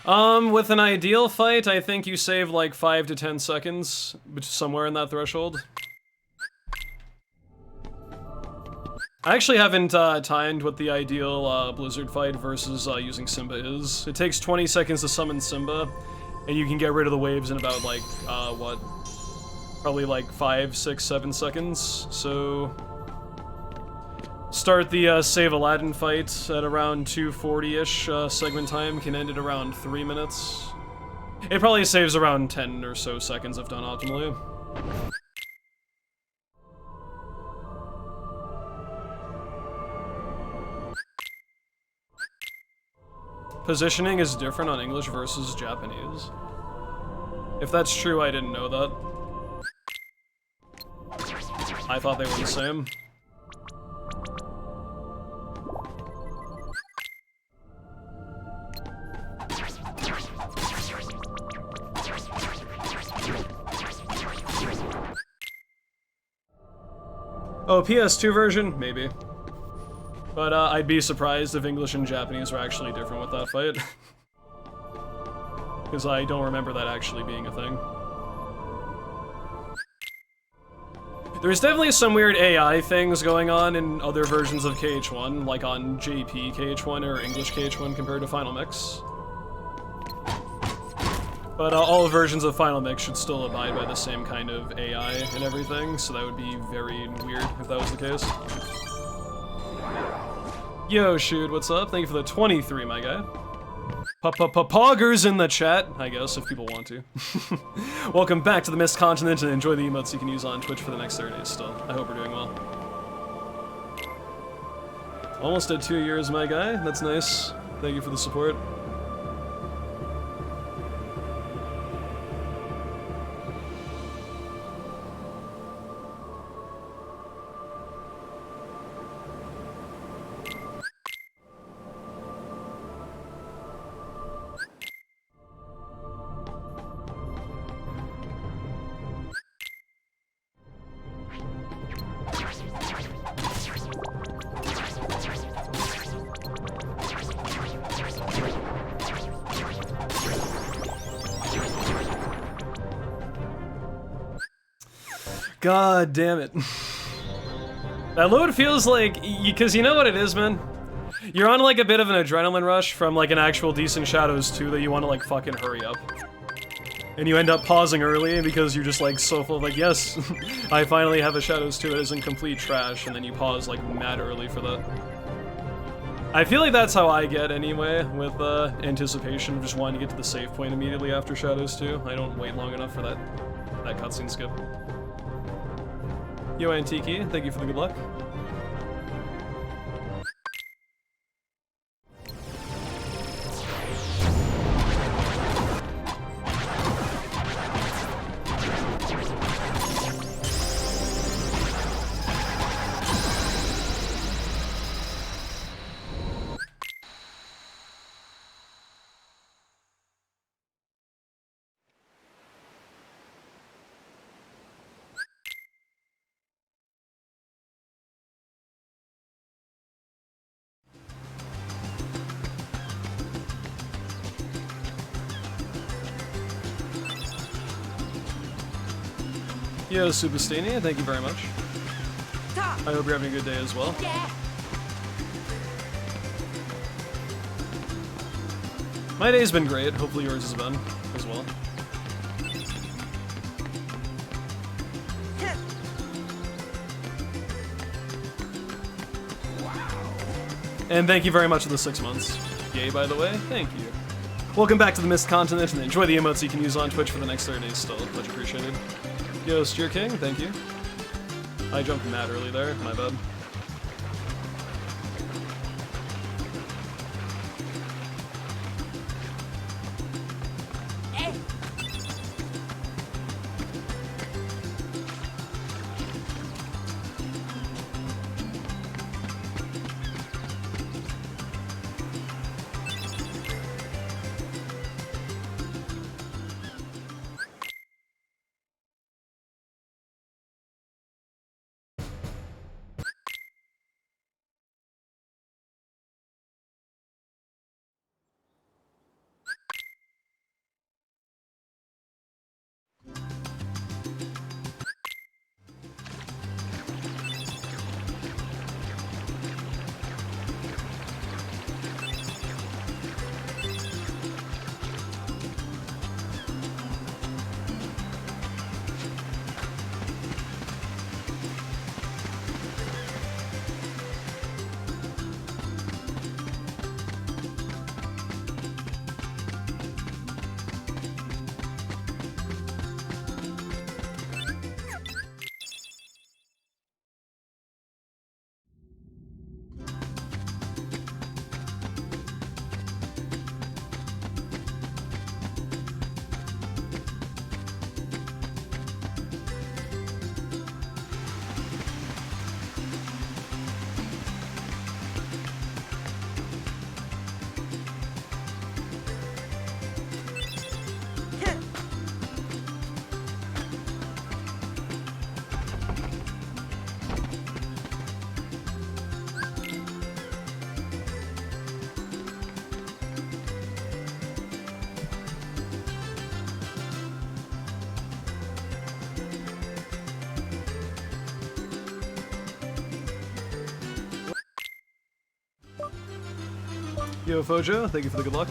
With an ideal fight, I think you save like 5 to 10 seconds, which is somewhere in that threshold. I actually haven't timed what the ideal Blizzard fight versus using Simba is. It takes 20 seconds to summon Simba, and you can get rid of the waves in about like, what? Probably like 5, 6, 7 seconds, so... Start the Save Aladdin fight at around 2:40-ish segment time, can end at around 3 minutes. It probably saves around 10 or so seconds if done optimally. Positioning is different on English versus Japanese. If that's true, I didn't know that. I thought they were the same. Oh, PS2 version? Maybe. But I'd be surprised if English and Japanese were actually different with that fight. Because I don't remember that actually being a thing. There's definitely some weird AI things going on in other versions of KH1, like on JP KH1 or English KH1 compared to Final Mix. But all versions of Final Mix should still abide by the same kind of AI and everything, so that would be very weird if that was the case. Yo, Shoot, what's up? Thank you for the 23, my guy. Poggers in the chat, I guess, if people want to. Welcome back to the Mist Continent, and enjoy the emotes you can use on Twitch for the next 30 days still. I hope we're doing well. Almost at 2 years, my guy. That's nice. Thank you for the support. God damn it. That load feels like, because you know what it is, man? You're on like a bit of an adrenaline rush from like an actual decent Shadows 2 that you want to like fucking hurry up. And you end up pausing early because you're just like so full of like, yes, I finally have a Shadows 2 that isn't complete trash, and then you pause like mad early for that. I feel like that's how I get anyway, with anticipation of just wanting to get to the save point immediately after Shadows 2. I don't wait long enough for that cutscene skip. Yo, Antiki, thank you for the good luck. Yo, Supastini, thank you very much. I hope you're having a good day as well. My day's been great. Hopefully yours has been as well. And thank you very much for the 6 months. Yay, by the way. Thank you. Welcome back to the Mist Continent, and enjoy the emotes you can use on Twitch for the next 30 days still. Much appreciated. Yo, Steer King, thank you. I jumped mad early there, my bad. Yo, Fojo, thank you for the good luck.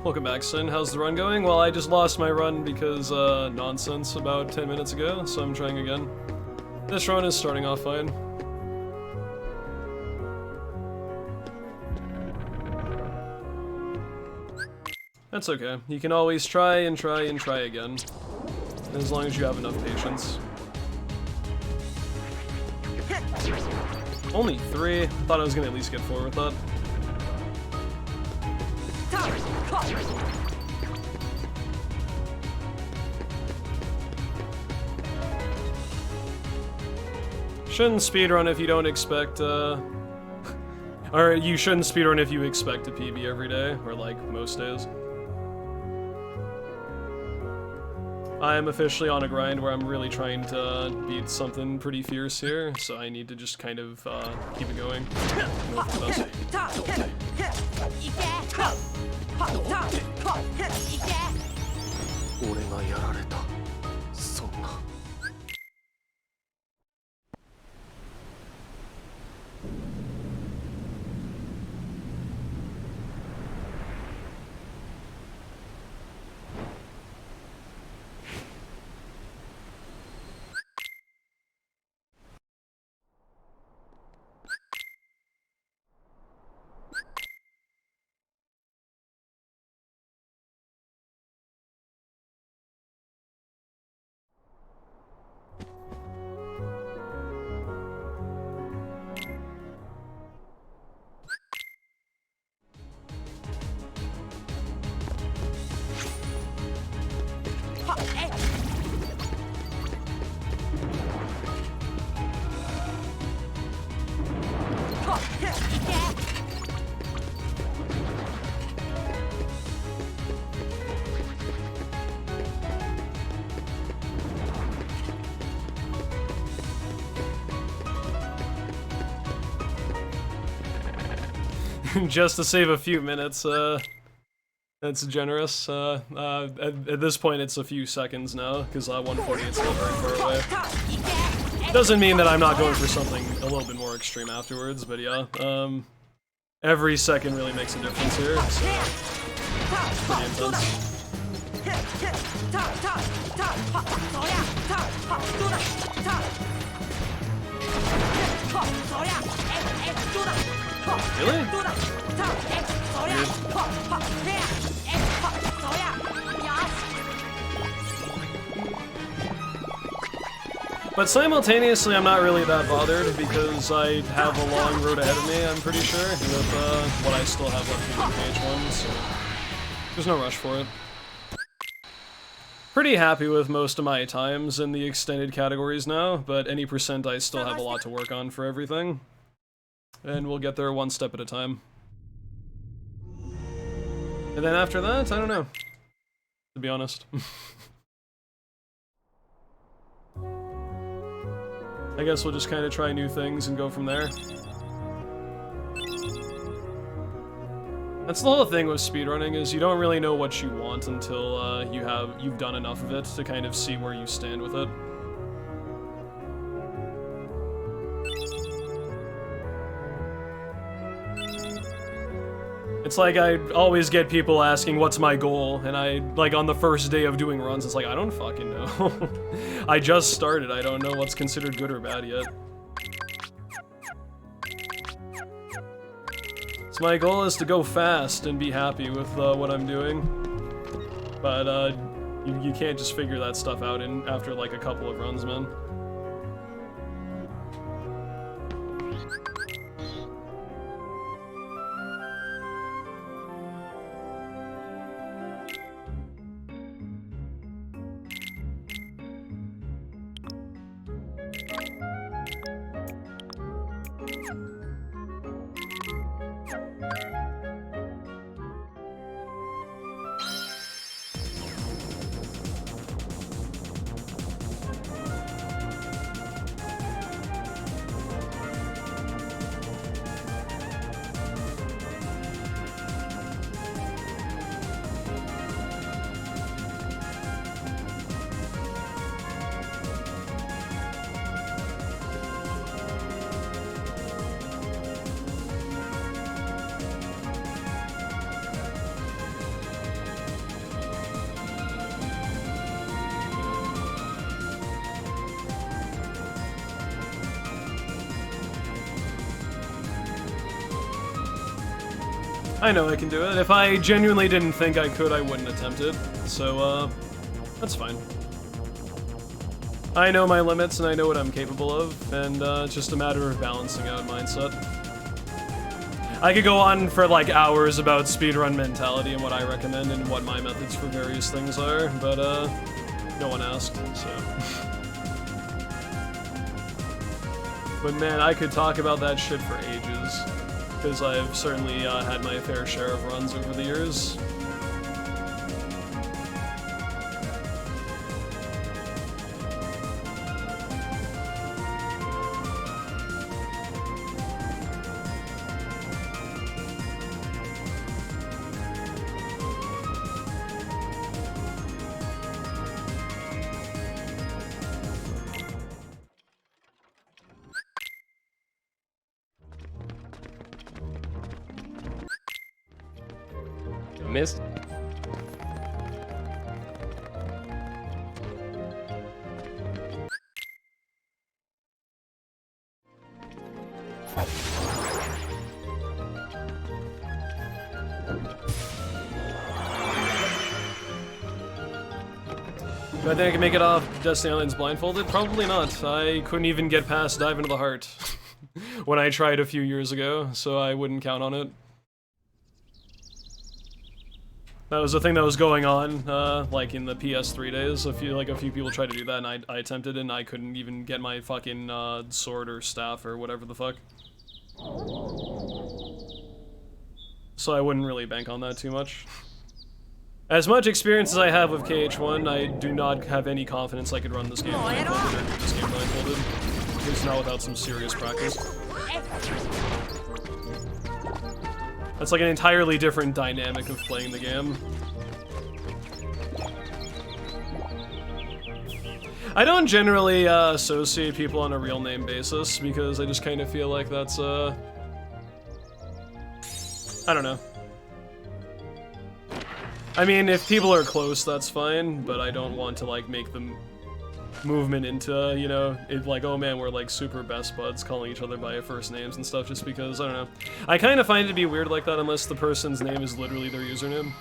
Welcome back, Sin. How's the run going? Well, I just lost my run because, nonsense about 10 minutes ago, so I'm trying again. This run is starting off fine. That's okay. You can always try and try and try again, as long as you have enough patience. Only 3? I thought I was gonna at least get 4 with that. Shouldn't speedrun if you don't expect, or you shouldn't speedrun if you expect a PB every day, or like most days. I am officially on a grind where I'm really trying to beat something pretty fierce here, so I need to just kind of keep it going. Hope for the best. just to save a few minutes, that's generous. At this point, it's a few seconds now, because 140 is still very far away. Doesn't mean that I'm not going for something a little bit more extreme afterwards, but yeah, every second really makes a difference here, so it's pretty intense. Really? Weird. But simultaneously, I'm not really that bothered because I have a long road ahead of me, I'm pretty sure, with what I still have left in KH1, so there's no rush for it. Pretty happy with most of my times in the extended categories now, but any percent I still have a lot to work on for everything. And we'll get there one step at a time. And then after that, I don't know, to be honest. I guess we'll just kind of try new things and go from there. That's the whole thing with speedrunning, is you don't really know what you want until you've done enough of it to kind of see where you stand with it. It's like I always get people asking what's my goal, and like on the first day of doing runs, it's like, I don't fucking know. I just started, I don't know what's considered good or bad yet. So my goal is to go fast and be happy with what I'm doing, but you can't just figure that stuff out after like a couple of runs, man. I know I can do it. If I genuinely didn't think I could, I wouldn't attempt it. So, that's fine. I know my limits and I know what I'm capable of, and it's just a matter of balancing out mindset. I could go on for like hours about speedrun mentality and what I recommend and what my methods for various things are, but no one asked, so. But man, I could talk about that shit for ages. Because I've certainly had my fair share of runs over the years. Missed. Do I think I can make it off Destiny Islands blindfolded? Probably not. I couldn't even get past Dive into the Heart when I tried a few years ago, so I wouldn't count on it. That was the thing that was going on, like in the PS3 days. A few people tried to do that, and I attempted it, and I couldn't even get my fucking sword or staff or whatever the fuck. So I wouldn't really bank on that too much. As much experience as I have with KH1, I do not have any confidence I could run this game blindfolded or do this game blindfolded. At least not without some serious practice. That's like an entirely different dynamic of playing the game. I don't generally associate people on a real name basis because I just kind of feel like that's, I don't know. I mean, if people are close, that's fine, but I don't want to, like, make the movement into, you know, like, oh man, we're, like, super best buds calling each other by first names and stuff just because, I don't know. I kind of find it to be weird like that unless the person's name is literally their username.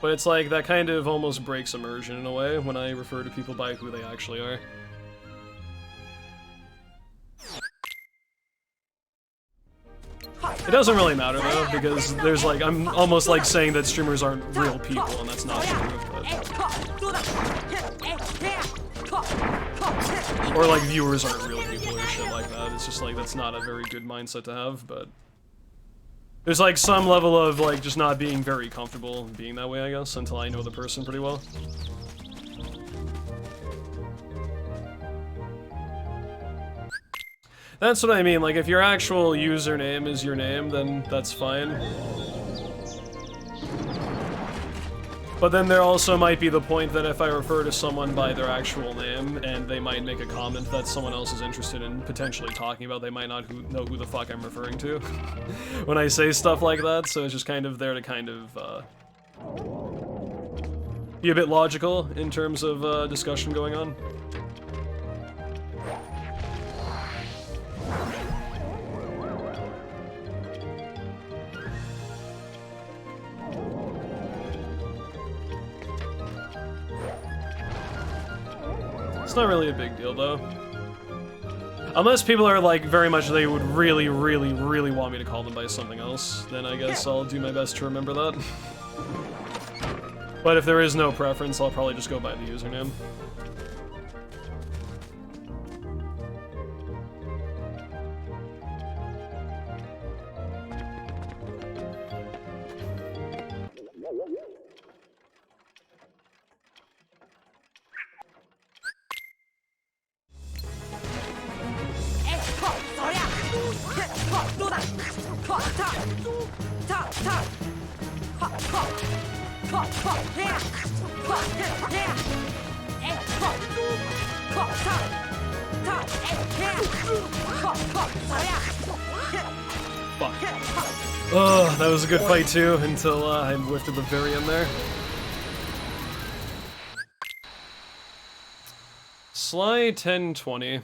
But it's like, that kind of almost breaks immersion in a way when I refer to people by who they actually are. It doesn't really matter though, because there's like, I'm almost like saying that streamers aren't real people, and that's not true, but... Or like, viewers aren't real people or shit like that. It's just like, that's not a very good mindset to have, but... There's like some level of like just not being very comfortable being that way, I guess, until I know the person pretty well. That's what I mean, like if your actual username is your name, then that's fine. But then there also might be the point that if I refer to someone by their actual name, and they might make a comment that someone else is interested in potentially talking about, they might not know who the fuck I'm referring to when I say stuff like that, so it's just kind of there to kind of, be a bit logical in terms of, discussion going on. It's not really a big deal, though. Unless people are, like, very much they would really, really, really want me to call them by something else, then I guess I'll do my best to remember that. But if there is no preference, I'll probably just go by the username. Oh, that was a good fight too, until I whiffed at the very end there. Sly 1020,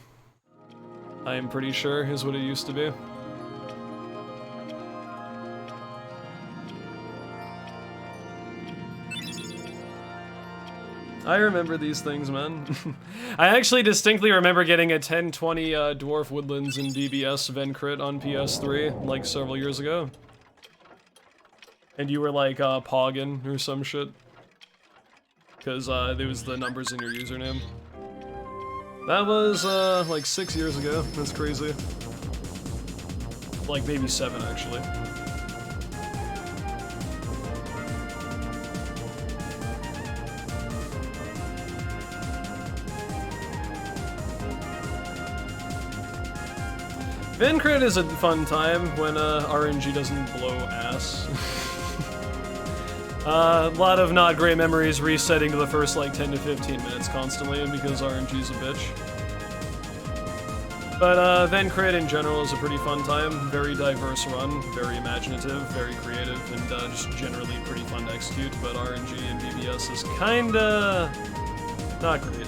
I am pretty sure, is what it used to be. I remember these things, man. I actually distinctly remember getting a 1020 Dwarf Woodlands in BBS Vencrit on PS3, like, several years ago. And you were like, Poggin or some shit. Because, there was the numbers in your username. That was, like 6 years ago. That's crazy. Like, maybe 7, actually. Vencrit is a fun time when RNG doesn't blow ass. A lot of not great memories resetting to the first like 10 to 15 minutes constantly because RNG's a bitch. But Vencrit in general is a pretty fun time. Very diverse run, very imaginative, very creative, and just generally pretty fun to execute. But RNG and BBS is kinda not great.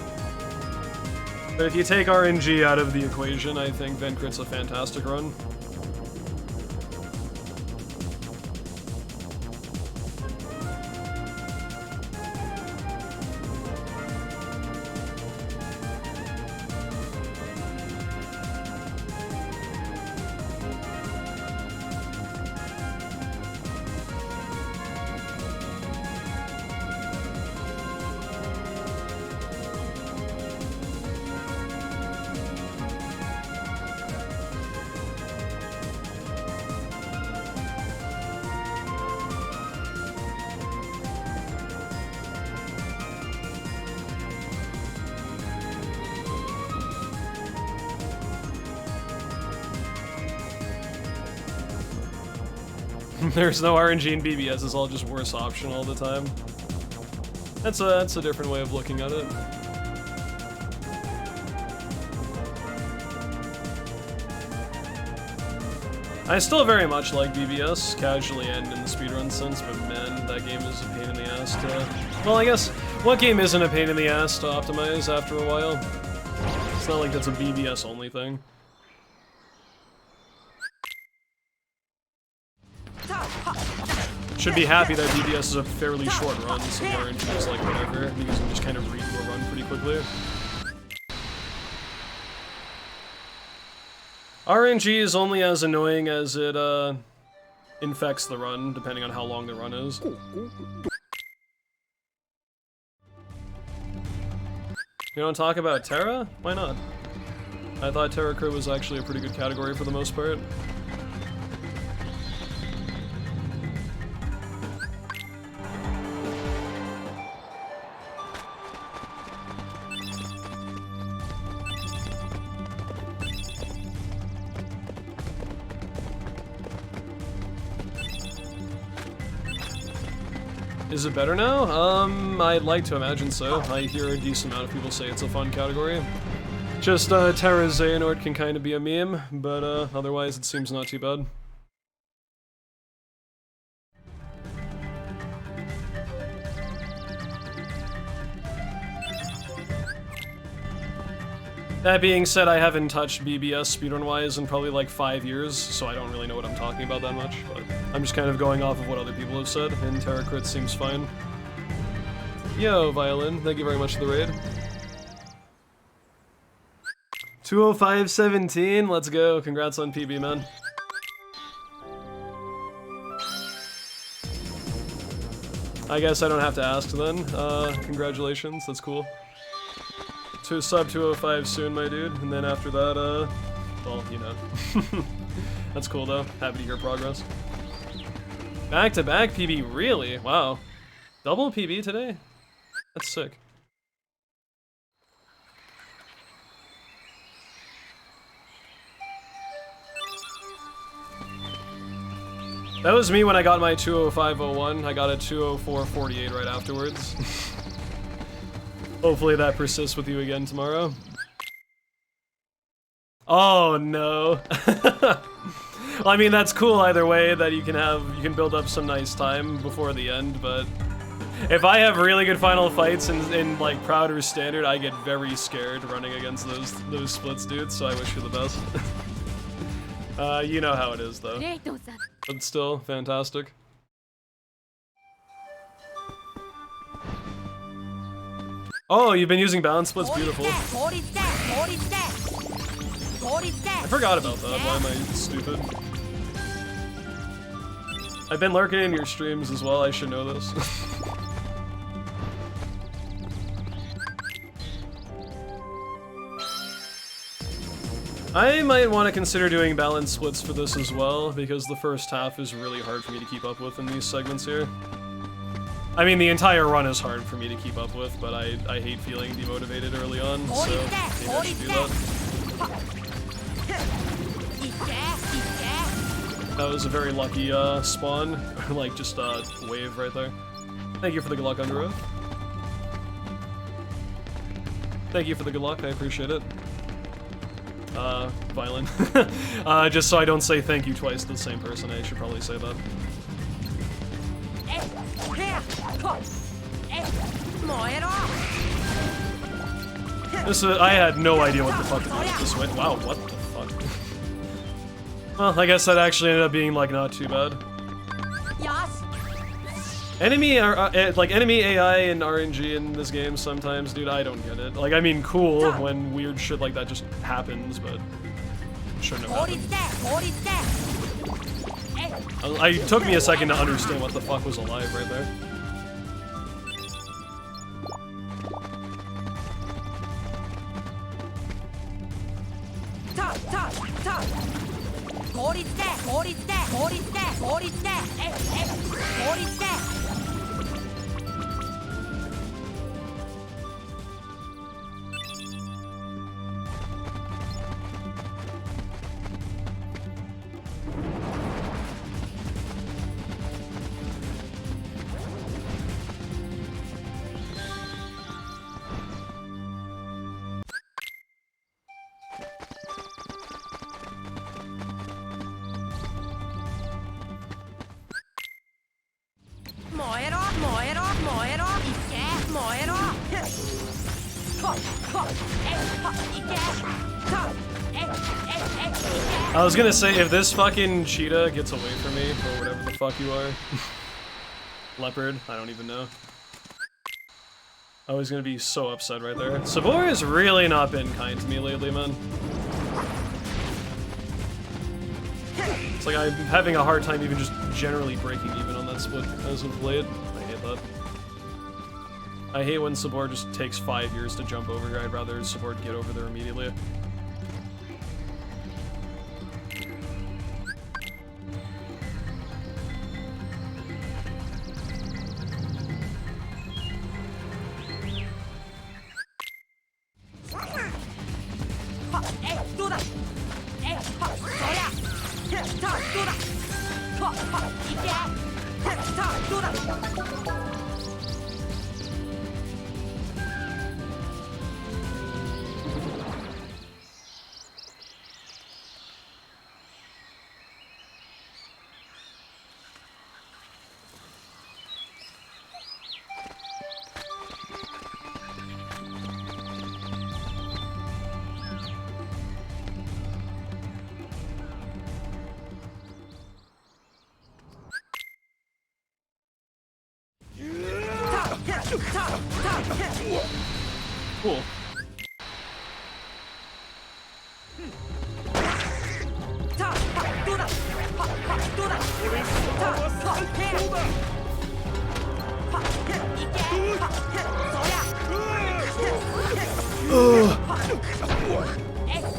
But if you take RNG out of the equation, I think Vencrit's a fantastic run. There's no RNG in BBS, it's all just worse option all the time. That's a different way of looking at it. I still very much like BBS, casually and in the speedrun sense, but man, that game is a pain in the ass to... Well, I guess, what game isn't a pain in the ass to optimize after a while? It's not like that's a BBS only thing. Should be happy that BBS is a fairly short run, so the RNG is like whatever, because you can just kind of redo a run pretty quickly. RNG is only as annoying as it, infects the run, depending on how long the run is. You don't talk about Terra? Why not? I thought Terra Crew was actually a pretty good category for the most part. Is it better now? I'd like to imagine so. I hear a decent amount of people say it's a fun category. Just, Terra's Xehanort can kind of be a meme, but, otherwise it seems not too bad. That being said, I haven't touched BBS speedrun-wise in probably like 5 years, so I don't really know what I'm talking about that much, but I'm just kind of going off of what other people have said, and Terra Crit seems fine. Yo, Violin, thank you very much for the raid. 205.17, let's go. Congrats on PB, man. I guess I don't have to ask then. Congratulations, that's cool. To sub 205 soon, my dude, and then after that, well, you know. That's cool though, happy to hear progress. Back-to-back PB, really? Wow. Double PB today? That's sick. That was me when I got my 205.01, I got a 204.48 right afterwards. Hopefully that persists with you again tomorrow. Oh no. Well, I mean that's cool either way that you can build up some nice time before the end, but if I have really good final fights in like Proud or Standard, I get very scared running against those splits, dude, so I wish you the best. You know how it is though. But still, fantastic. Oh, you've been using balance splits? Beautiful. I forgot about that. Why am I stupid? I've been lurking in your streams as well. I should know this. I might want to consider doing balance splits for this as well, because the first half is really hard for me to keep up with in these segments here. I mean, the entire run is hard for me to keep up with, but I hate feeling demotivated early on, so maybe I should do that. That was a very lucky spawn, like just a wave right there. Thank you for the good luck, Under Oath. Thank you for the good luck, I appreciate it. Violent. Just so I don't say thank you twice to the same person, I should probably say that. I had no idea what the fuck it was this way. Wow, what the fuck? Well, I guess that actually ended up being, like, not too bad. Enemy AI and RNG in this game sometimes, dude, I don't get it. Like, I mean, cool when weird shit like that just happens, but shouldn't have happened. It took me a second to understand what the fuck was alive right there. I was gonna say, if this fucking cheetah gets away from me, or whatever the fuck you are. Leopard, I don't even know. I was gonna be so upset right there. Sabor has really not been kind to me lately, man. It's like I'm having a hard time even just generally breaking even on that split as of late. I hate that. I hate when Sabor just takes 5 years to jump over here. I'd rather Sabor get over there immediately. Cool.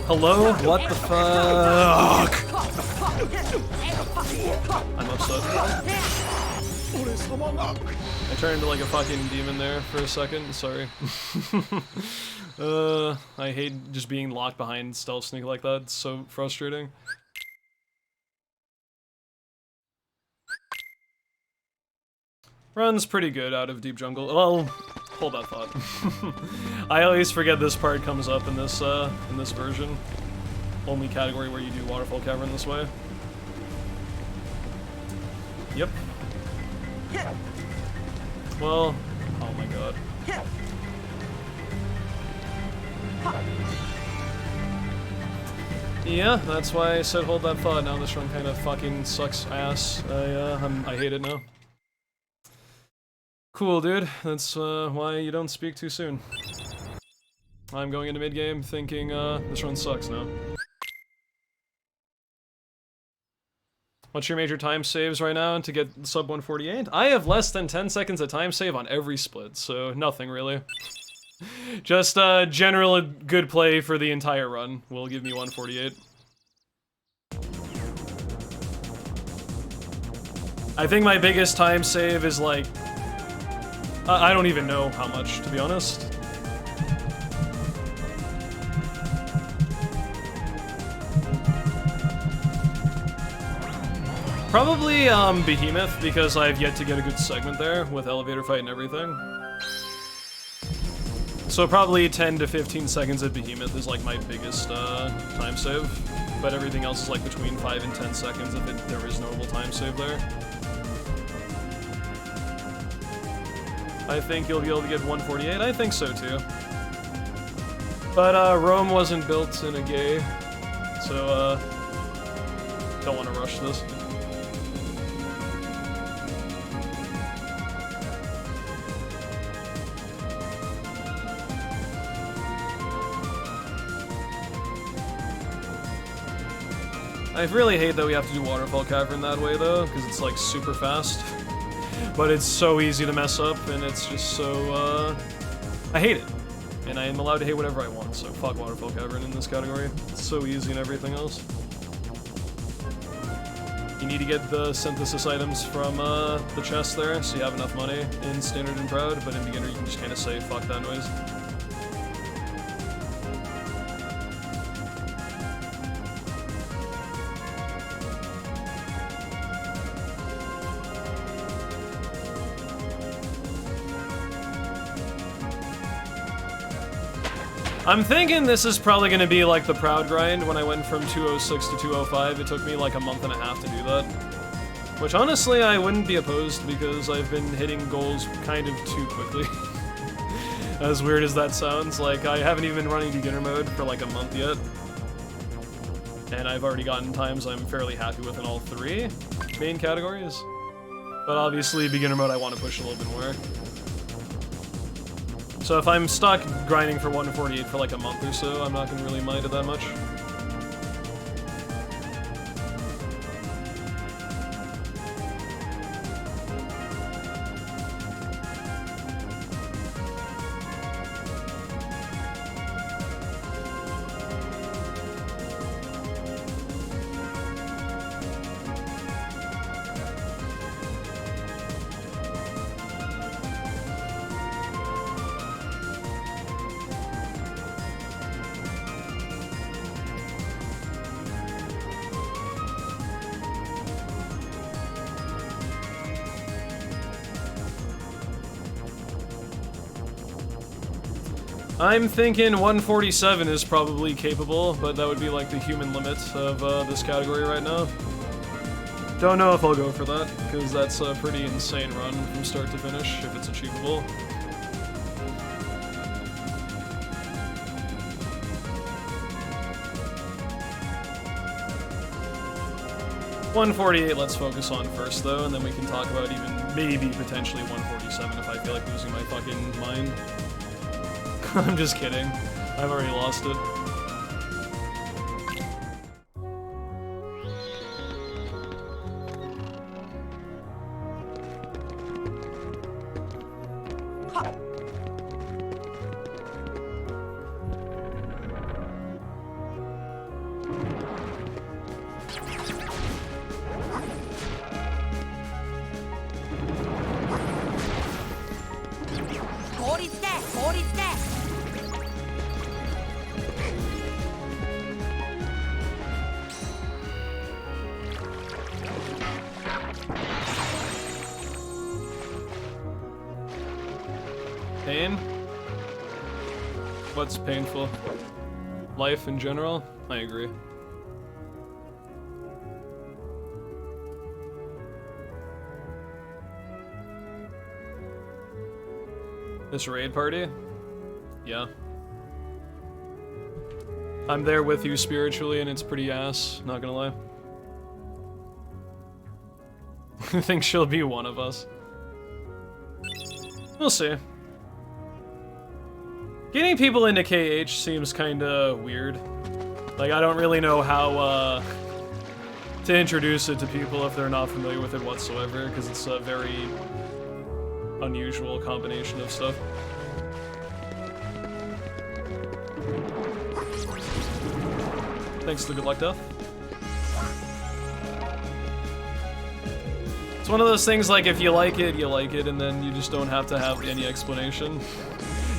Hello? What the fuck? I'm upset. I turned into like a fucking demon there for a second, sorry. I hate just being locked behind stealth sneak like that, it's so frustrating. Run's pretty good out of deep jungle. Well, hold that thought. I always forget this part comes up in this version. Only category where you do waterfall cavern this way. Yep. Well, oh my god. Yeah, that's why I said hold that thought. Now this run kind of fucking sucks ass. I hate it now. Cool, dude. That's why you don't speak too soon. I'm going into mid-game thinking this run sucks now. What's your major time saves right now to get sub 148? I have less than 10 seconds of time save on every split, so nothing really. Just general good play for the entire run will give me 148. I think my biggest time save is like... I don't even know how much, to be honest. Probably Behemoth, because I've yet to get a good segment there with elevator fight and everything. So probably 10 to 15 seconds at Behemoth is like my biggest time save, but everything else is like between 5 and 10 seconds if there is notable time save there. I think you'll be able to get 148, I think so too. But Rome wasn't built in a gay, so don't want to rush this. I really hate that we have to do Waterfall Cavern that way though, because it's like super fast. But it's so easy to mess up, and it's just so, I hate it. And I am allowed to hate whatever I want, so fuck Waterfall Cavern in this category. It's so easy and everything else. You need to get the synthesis items from the chest there, so you have enough money in Standard and Proud, but in Beginner you can just kind of say, fuck that noise. I'm thinking this is probably going to be like the Proud grind when I went from 206 to 205. It took me like a month and a half to do that. Which honestly I wouldn't be opposed because I've been hitting goals kind of too quickly. As weird as that sounds, like I haven't even been running beginner mode for like a month yet. And I've already gotten times I'm fairly happy with in all 3 main categories. But obviously beginner mode I want to push a little bit more. So if I'm stuck grinding for 148 for like a month or so, I'm not going to really mind it that much. I'm thinking 147 is probably capable, but that would be like the human limit of this category right now. Don't know if I'll go for that, because that's a pretty insane run from start to finish, if it's achievable. $148 let's focus on first though, and then we can talk about even maybe potentially 147 if I feel like losing my fucking mind. I'm just kidding. I've already lost it. Pain? What's painful? Life in general? I agree. This raid party? Yeah. I'm there with you spiritually and it's pretty ass, not gonna lie. I think she'll be one of us. We'll see. Getting people into KH seems kinda weird. Like, I don't really know how, to introduce it to people if they're not familiar with it whatsoever, because it's a very unusual combination of stuff. Thanks to the good luck, Duff. It's one of those things like if you like it, and then you just don't have to have any explanation.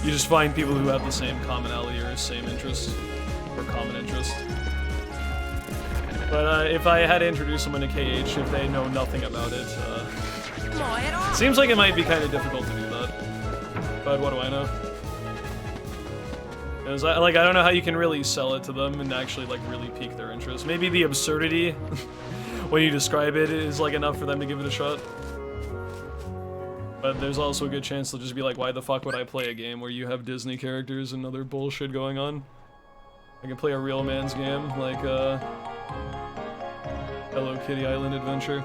You just find people who have the same commonality or same interest, or common interest. But if I had to introduce someone to KH, if they know nothing about it, seems like it might be kind of difficult to do that. But what do I know? Because I don't know how you can really sell it to them and actually like really pique their interest. Maybe the absurdity when you describe it is like enough for them to give it a shot. But there's also a good chance they'll just be like, why the fuck would I play a game where you have Disney characters and other bullshit going on? I can play a real man's game, like, Hello Kitty Island Adventure.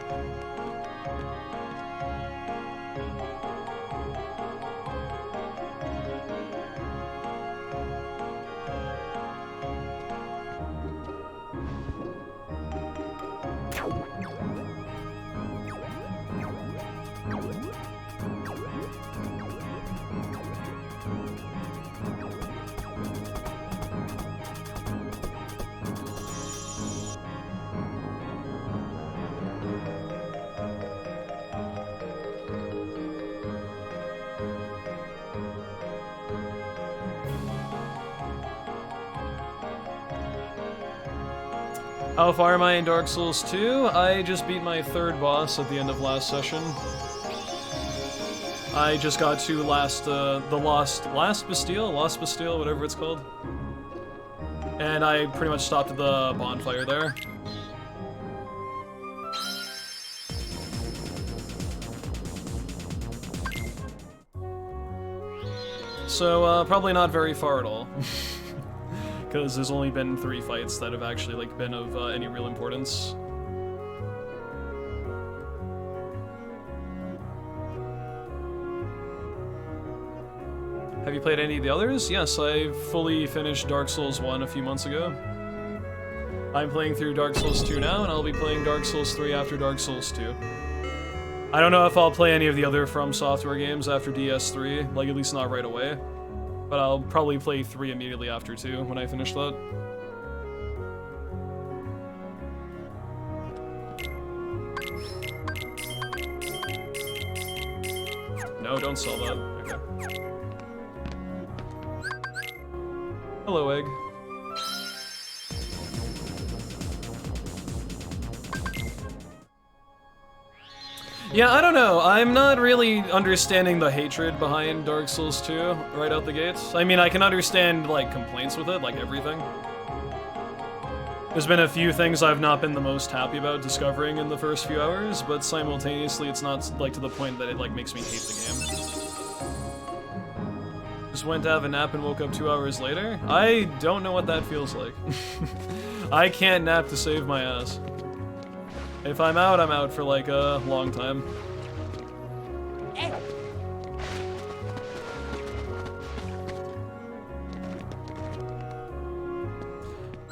How far am I in Dark Souls 2? I just beat my 3rd boss at the end of last session. I just got to Lost Bastille, whatever it's called. And I pretty much stopped at the bonfire there. So, probably not very far at all. Because there's only been 3 fights that have actually, like, been of any real importance. Have you played any of the others? Yes, I fully finished Dark Souls 1 a few months ago. I'm playing through Dark Souls 2 now, and I'll be playing Dark Souls 3 after Dark Souls 2. I don't know if I'll play any of the other From Software games after DS3, like at least not right away. But I'll probably play 3 immediately after 2 when I finish that. No, don't sell that. Okay. Hello, Egg. Yeah, I don't know. I'm not really understanding the hatred behind Dark Souls 2 right out the gate. I mean, I can understand, like, complaints with it, like everything. There's been a few things I've not been the most happy about discovering in the first few hours, but simultaneously it's not, like, to the point that it, like, makes me hate the game. Just went to have a nap and woke up 2 hours later? I don't know what that feels like. I can't nap to save my ass. If I'm out for like a long time.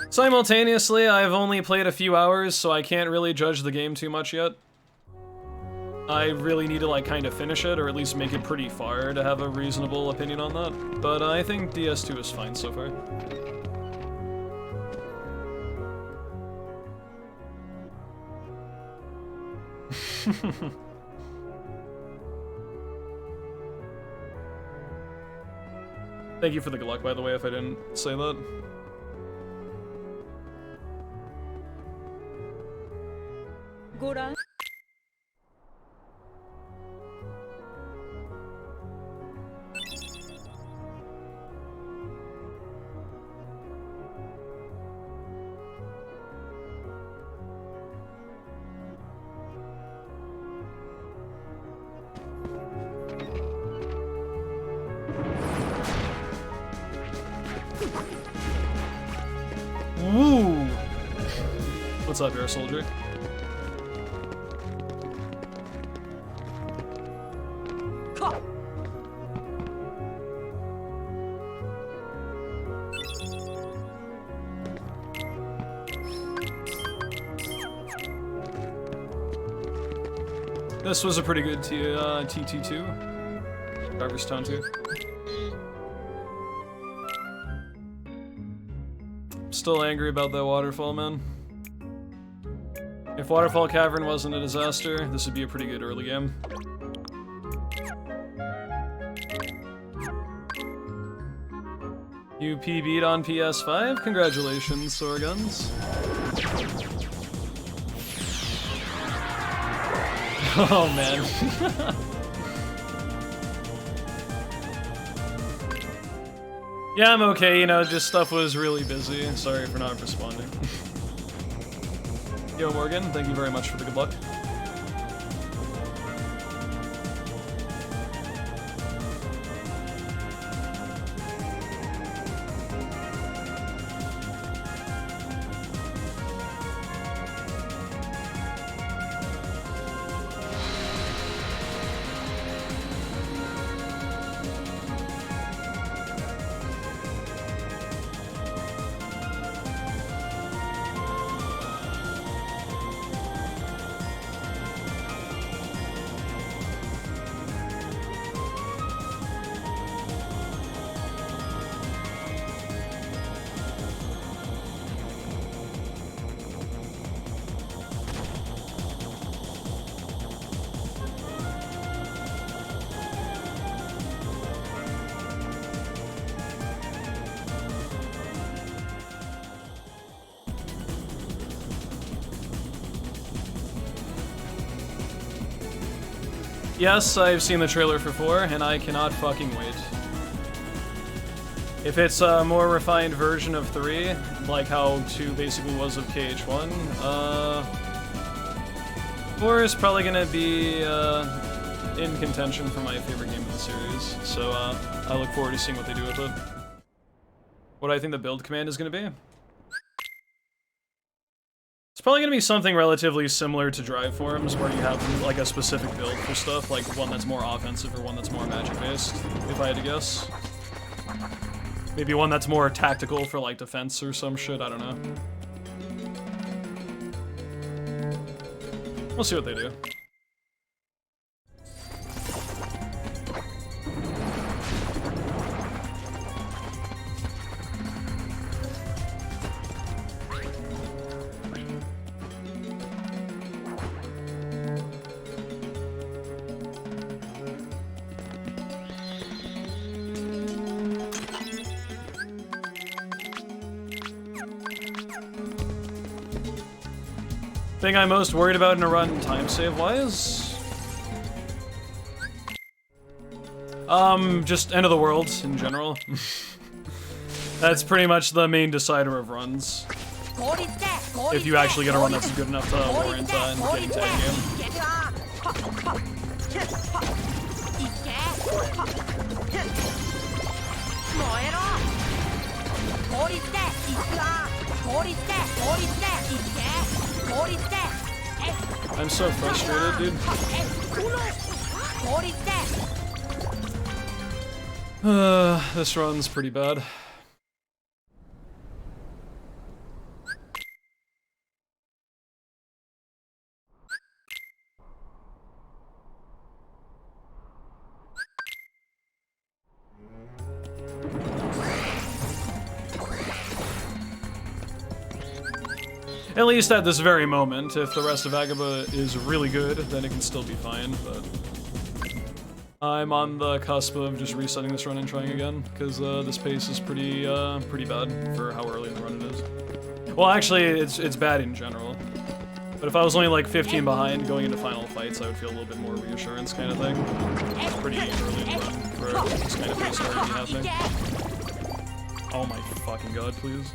Simultaneously, I've only played a few hours, so I can't really judge the game too much yet. I really need to like kind of finish it, or at least make it pretty far to have a reasonable opinion on that. But I think DS2 is fine so far. Thank you for the good luck, by the way, if I didn't say that. Gora. Woo! What's up, Air Soldier? This was a pretty good TT2. Driver's Town 2. Still angry about that waterfall, man. If Waterfall Cavern wasn't a disaster, this would be a pretty good early game. You PB'd on PS5? Congratulations, Sorguns. Oh, man. Yeah, I'm okay, you know, just stuff was really busy. Sorry for not responding. Yo, Morgan, thank you very much for the good luck. Yes, I've seen the trailer for 4, and I cannot fucking wait. If it's a more refined version of 3, like how 2 basically was of KH1, 4 is probably gonna be, in contention for my favorite game of the series, so I look forward to seeing what they do with it. What do I think the build command is going to be? It's probably going to be something relatively similar to Drive Forums, where you have like a specific build for stuff, like one that's more offensive or one that's more magic-based, if I had to guess. Maybe one that's more tactical for like defense or some shit, I don't know. We'll see what they do. Thing I'm most worried about in a run time save wise? Just end of the world in general. That's pretty much the main decider of runs. If you actually get a run that's good enough to warrant and get into endgame. I'm so frustrated, dude. This run's pretty bad. At least at this very moment. If the rest of Agaba is really good, then it can still be fine, but... I'm on the cusp of just resetting this run and trying again, because this pace is pretty bad for how early in the run it is. Well, actually, it's bad in general. But if I was only like 15 behind going into final fights, I would feel a little bit more reassurance kind of thing. It's pretty early in the run for this kind of pace to already be happening. Oh my fucking god, please.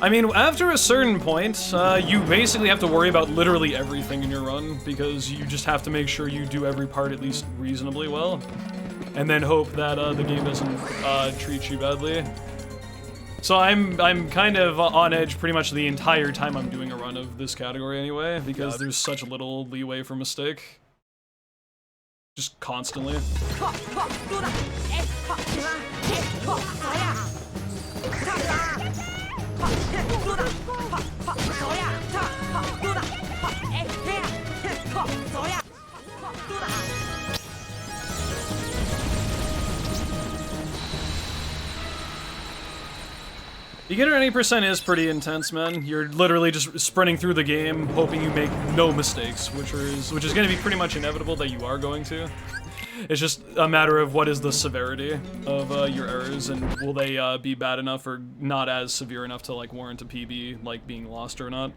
I mean, after a certain point, you basically have to worry about literally everything in your run, because you just have to make sure you do every part at least reasonably well, and then hope that the game doesn't treat you badly. So I'm kind of on edge pretty much the entire time I'm doing a run of this category anyway, because there's such little leeway for mistake. Just constantly. Beginner 80% is pretty intense, man. You're literally just sprinting through the game, hoping you make no mistakes, which is going to be pretty much inevitable that you are going to. It's just a matter of what is the severity of your errors, and will they be bad enough or not as severe enough to like warrant a PB, like being lost or not.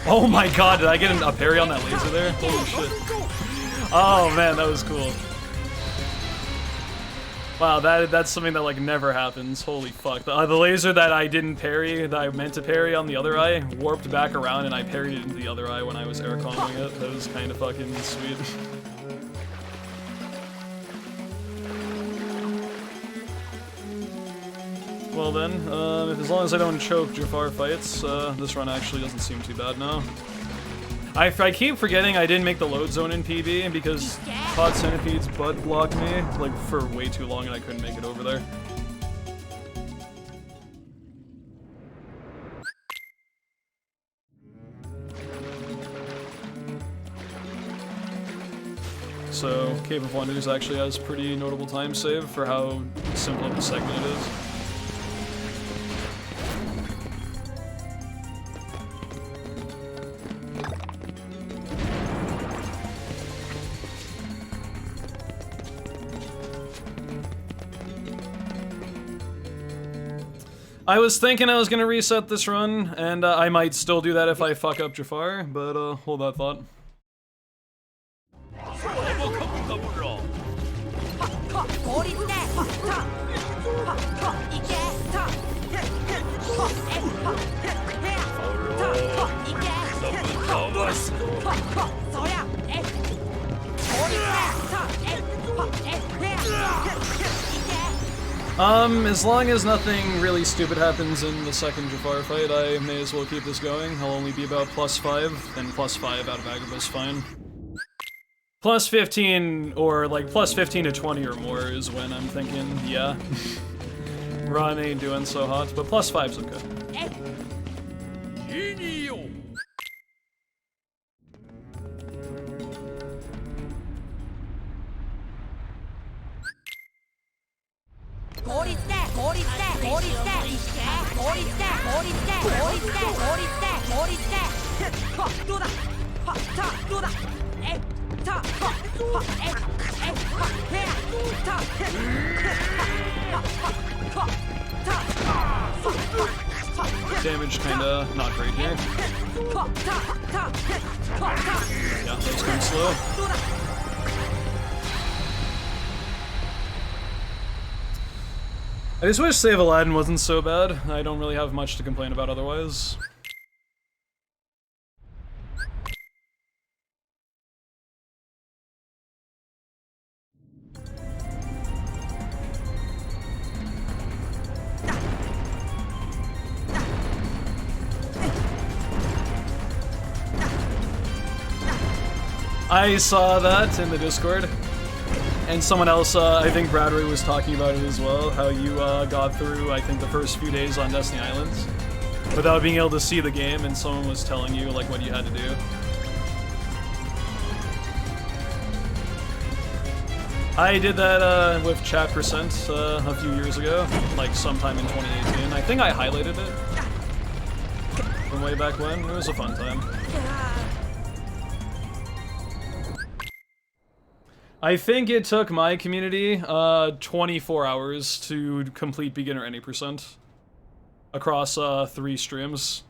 Oh my god, did I get a parry on that laser there? Holy shit. Oh man, that was cool. Wow, that's something that like never happens. Holy fuck. The laser that I didn't parry, that I meant to parry on the other eye, warped back around and I parried it into the other eye when I was air comboing it. That was kind of fucking sweet. Well then, as long as I don't choke Jafar fights, this run actually doesn't seem too bad now. I keep forgetting I didn't make the load zone in PB because Hot Centipede's butt blocked me like for way too long and I couldn't make it over there. So Cave of Wonders actually has pretty notable time save for how simple of a segment it is. I was thinking I was gonna reset this run, and I might still do that if I fuck up Jafar, but hold that thought. As long as nothing really stupid happens in the second Jafar fight, I may as well keep this going. I'll only be about +5, and +5 out of Agrabah's fine. Plus 15, or like plus 15 to 20 or more is when I'm thinking, yeah. Run ain't doing so hot, but +5's okay. Damage kinda not great here. Yeah, that was kinda slow. I just wish Save Aladdin wasn't so bad. I don't really have much to complain about otherwise. I saw that in the Discord, and someone else, I think Bradbury was talking about it as well, how you got through, I think, the first few days on Destiny Islands without being able to see the game, and someone was telling you, like, what you had to do. I did that with Chat Percent a few years ago, like sometime in 2018. I think I highlighted it from way back when. It was a fun time. I think it took my community 24 hours to complete beginner any percent across 3 streams.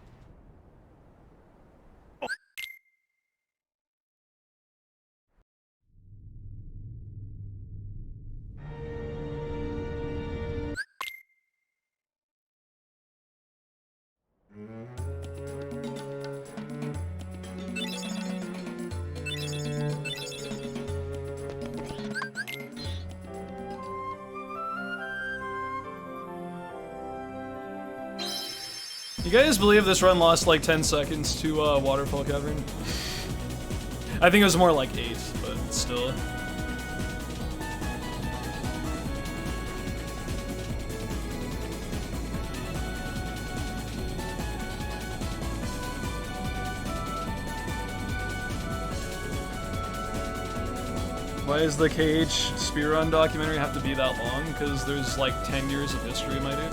You guys believe this run lost like 10 seconds to Waterfall Cavern? I think it was more like 8, but still. Why does the KH Speedrun documentary have to be that long? Because there's like 10 years of history, my dude.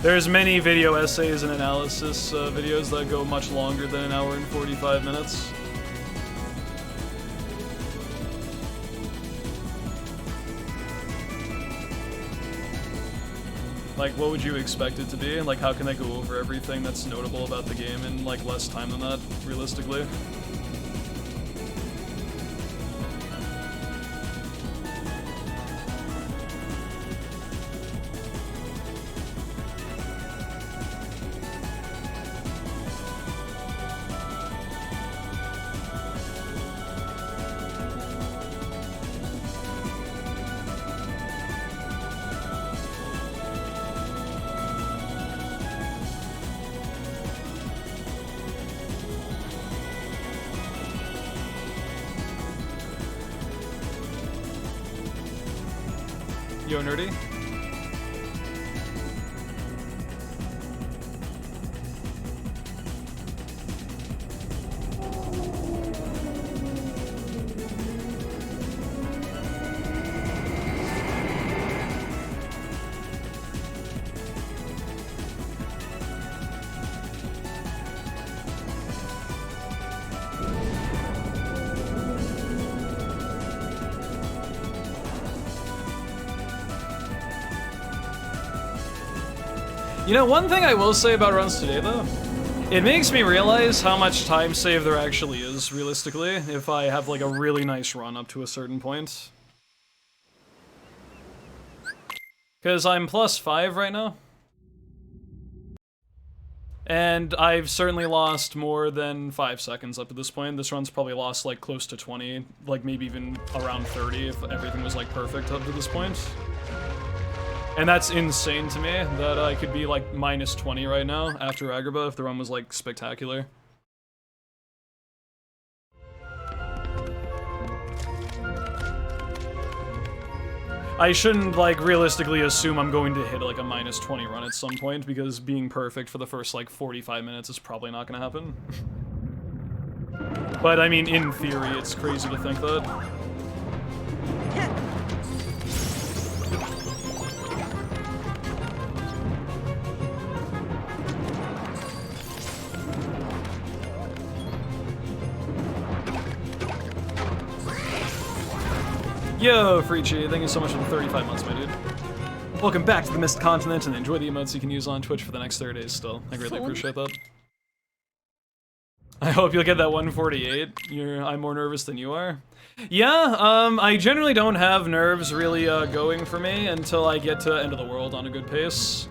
There's many video essays and analysis videos that go much longer than an hour and 45 minutes. Like, what would you expect it to be? Like, how can they go over everything that's notable about the game in, like, less time than that, realistically? Yo, Nerdy? You know, one thing I will say about runs today, though, it makes me realize how much time save there actually is, realistically, if I have, like, a really nice run up to a certain point. Because I'm +5 right now. And I've certainly lost more than 5 seconds up to this point. This run's probably lost, like, close to 20, like, maybe even around 30 if everything was, like, perfect up to this point. And that's insane to me, that I could be, like, -20 right now after Agrabah if the run was, like, spectacular. I shouldn't, like, realistically assume I'm going to hit, like, a -20 run at some point, because being perfect for the first, like, 45 minutes is probably not gonna happen. But, I mean, in theory, it's crazy to think that. Yo, Freechy, thank you so much for the 35 months, my dude. Welcome back to the Mist Continent, and enjoy the emotes you can use on Twitch for the next 30 days still. I greatly appreciate that. I hope you'll get that 148. I'm more nervous than you are. Yeah, I generally don't have nerves really going for me until I get to End of the World on a good pace.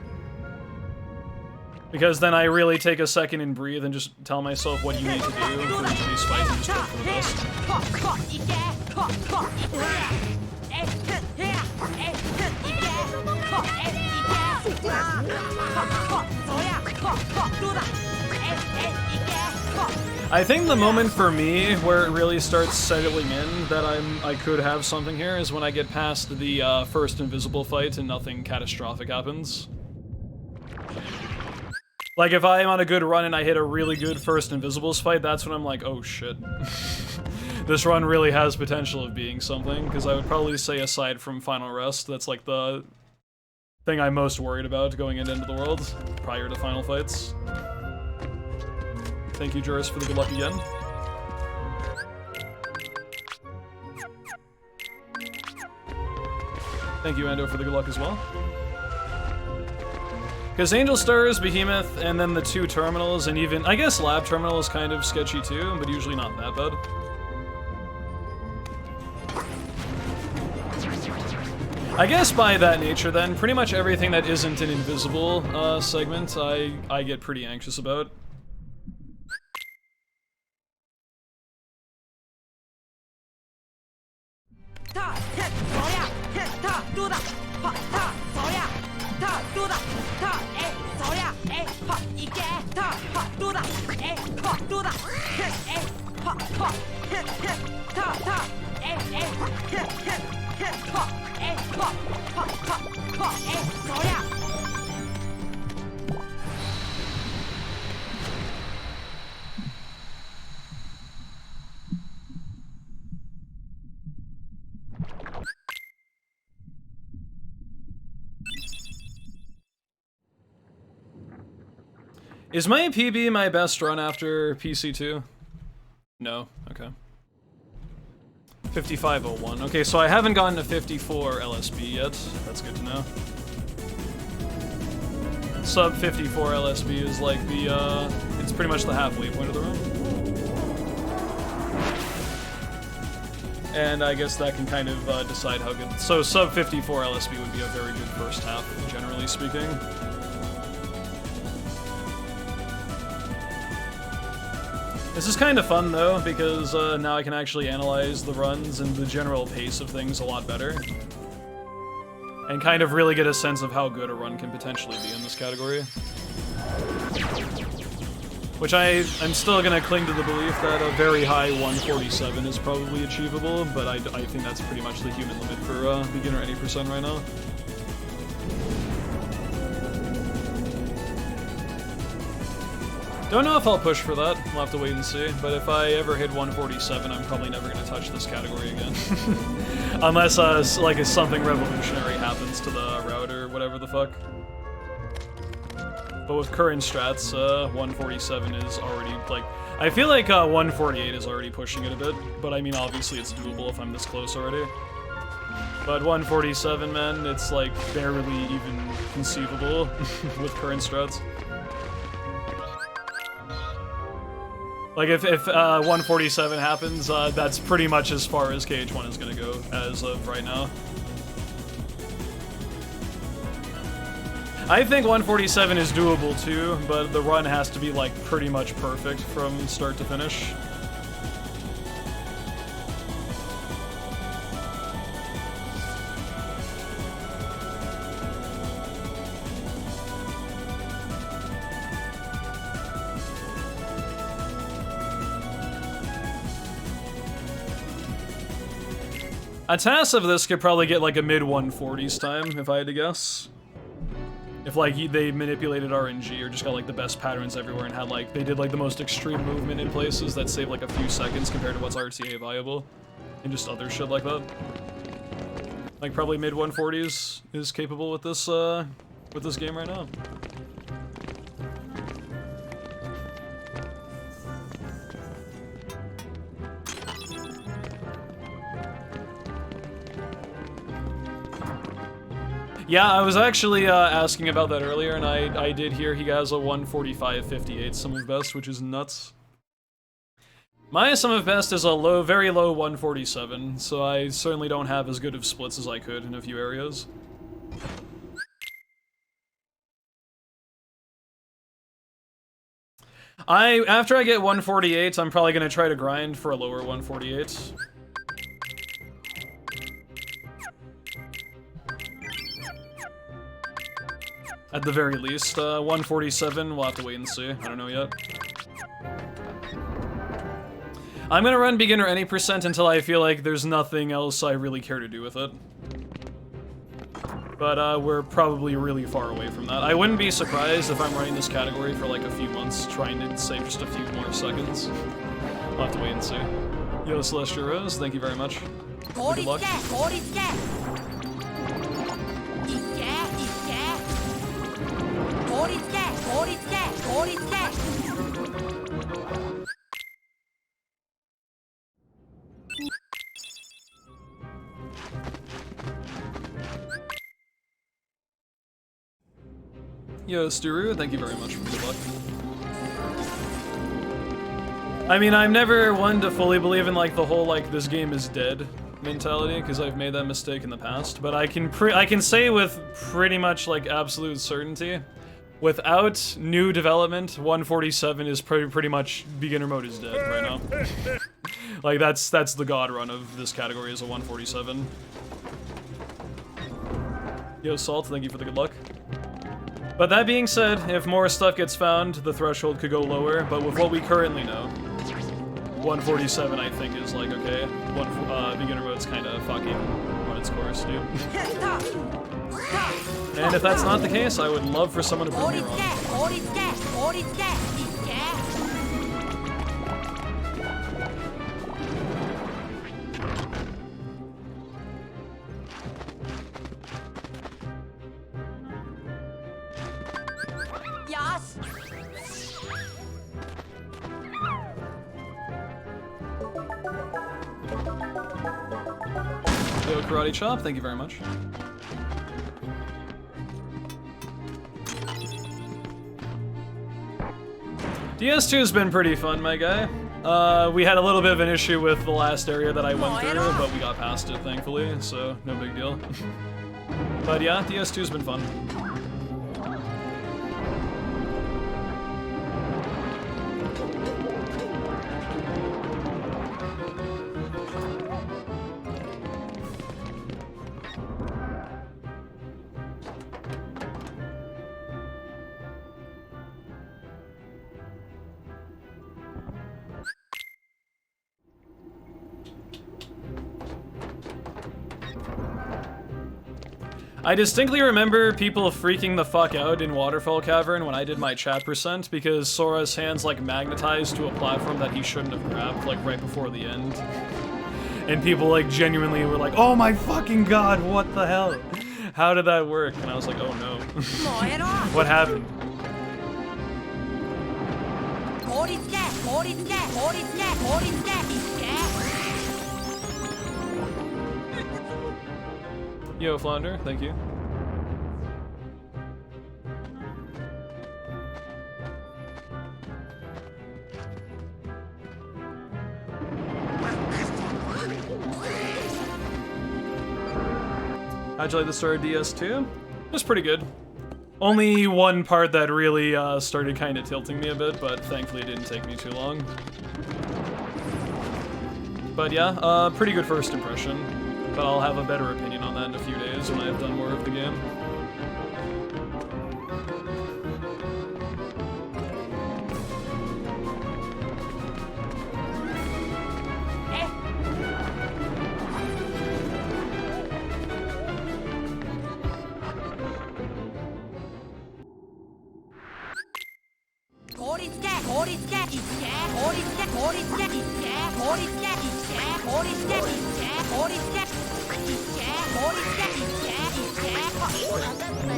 Because then I really take a second and breathe and just tell myself what you need to do for each of these fights and just hope for the best. I think the moment for me where it really starts settling in that I could have something here is when I get past the first invisible fight and nothing catastrophic happens. Like, if I'm on a good run and I hit a really good first Invisibles fight, that's when I'm like, oh shit. This run really has potential of being something, because I would probably say, aside from Final Rest, that's like the thing I'm most worried about going into End of the World, prior to final fights. Thank you, Juris, for the good luck again. Thank you, Ando, for the good luck as well. Because Angel Stars, Behemoth, and then the 2 terminals, and even, I guess Lab Terminal is kind of sketchy too, but usually not that bad. I guess by that nature then, pretty much everything that isn't an invisible segment, I get pretty anxious about. Is my PB my best run after PC2? No, okay. 5501. Okay, so I haven't gotten to 54 LSB yet. That's good to know. Sub 54 LSB is like the, it's pretty much the halfway point of the run. And I guess that can kind of decide how good. So sub 54 LSB would be a very good first half, generally speaking. This is kind of fun though, because now I can actually analyze the runs and the general pace of things a lot better. And kind of really get a sense of how good a run can potentially be in this category. Which I'm still gonna cling to the belief that a very high 147 is probably achievable, but I think that's pretty much the human limit for beginner any percent right now. Don't know if I'll push for that, we'll have to wait and see, but if I ever hit 147, I'm probably never going to touch this category again. Unless, like, something revolutionary happens to the route or whatever the fuck. But with current strats, 147 is already, like... I feel like 148 is already pushing it a bit, but I mean, obviously it's doable if I'm this close already. But 147, man, it's like barely even conceivable with current strats. Like if 147 happens, that's pretty much as far as KH1 is gonna go as of right now. I think 147 is doable too, but the run has to be like pretty much perfect from start to finish. A task of this could probably get like a mid-140s time, if I had to guess. If like they manipulated RNG or just got like the best patterns everywhere and had like, they did like the most extreme movement in places that save like a few seconds compared to what's RTA viable. And just other shit like that. Like probably mid-140s is capable with this game right now. Yeah, I was actually asking about that earlier, and I did hear he has a 145.58 sum of best, which is nuts. My sum of best is a very low 147, so I certainly don't have as good of splits as I could in a few areas. After I get 148, I'm probably gonna try to grind for a lower 148. At the very least, 147, we'll have to wait and see. I don't know yet. I'm gonna run beginner any percent until I feel like there's nothing else I really care to do with it. But we're probably really far away from that. I wouldn't be surprised if I'm running this category for like a few months, trying to save just a few more seconds. We'll have to wait and see. Yo, Celestial Rose, thank you very much. Good luck. Yo, Sturu, thank you very much for good luck. I mean, I'm never one to fully believe in like the whole like this game is dead mentality, because I've made that mistake in the past, but I can say with pretty much like absolute certainty, without new development, 147 is pretty much beginner mode is dead right now. Like that's the god run of this category is a 147. Yo, Salt, thank you for the good luck. But that being said, if more stuff gets found, the threshold could go lower, but with what we currently know, 147 I think is like, okay, beginner mode's kinda fucking run its course, dude. And if that's not the case, I would love for someone to prove me wrong. Yo, Karate Chop, thank you very much. DS2 has been pretty fun, my guy. We had a little bit of an issue with the last area that I went through, but we got past it, thankfully, so no big deal. But yeah, DS2's been fun. I distinctly remember people freaking the fuck out in Waterfall Cavern when I did my chat percent because Sora's hands like magnetized to a platform that he shouldn't have grabbed like right before the end. And people like genuinely were like, oh my fucking god, what the hell? How did that work? And I was like, oh no. What happened? Yo, Flounder, thank you. How'd you like the story of DS2? It was pretty good. Only one part that really started kind of tilting me a bit, but thankfully it didn't take me too long. But yeah, pretty good first impression. But I'll have a better opinion on that in a few days when I've done more of the game.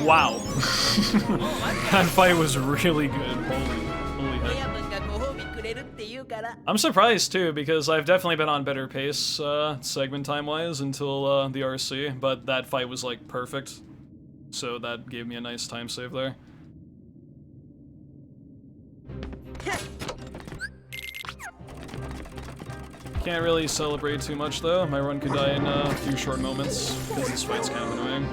Wow. That fight was really good. Holy heck. I'm surprised too, because I've definitely been on better pace segment time-wise until the RC, but that fight was like perfect. So that gave me a nice time save there. Can't really celebrate too much though. My run could die in a few short moments, because this fight's kind of annoying.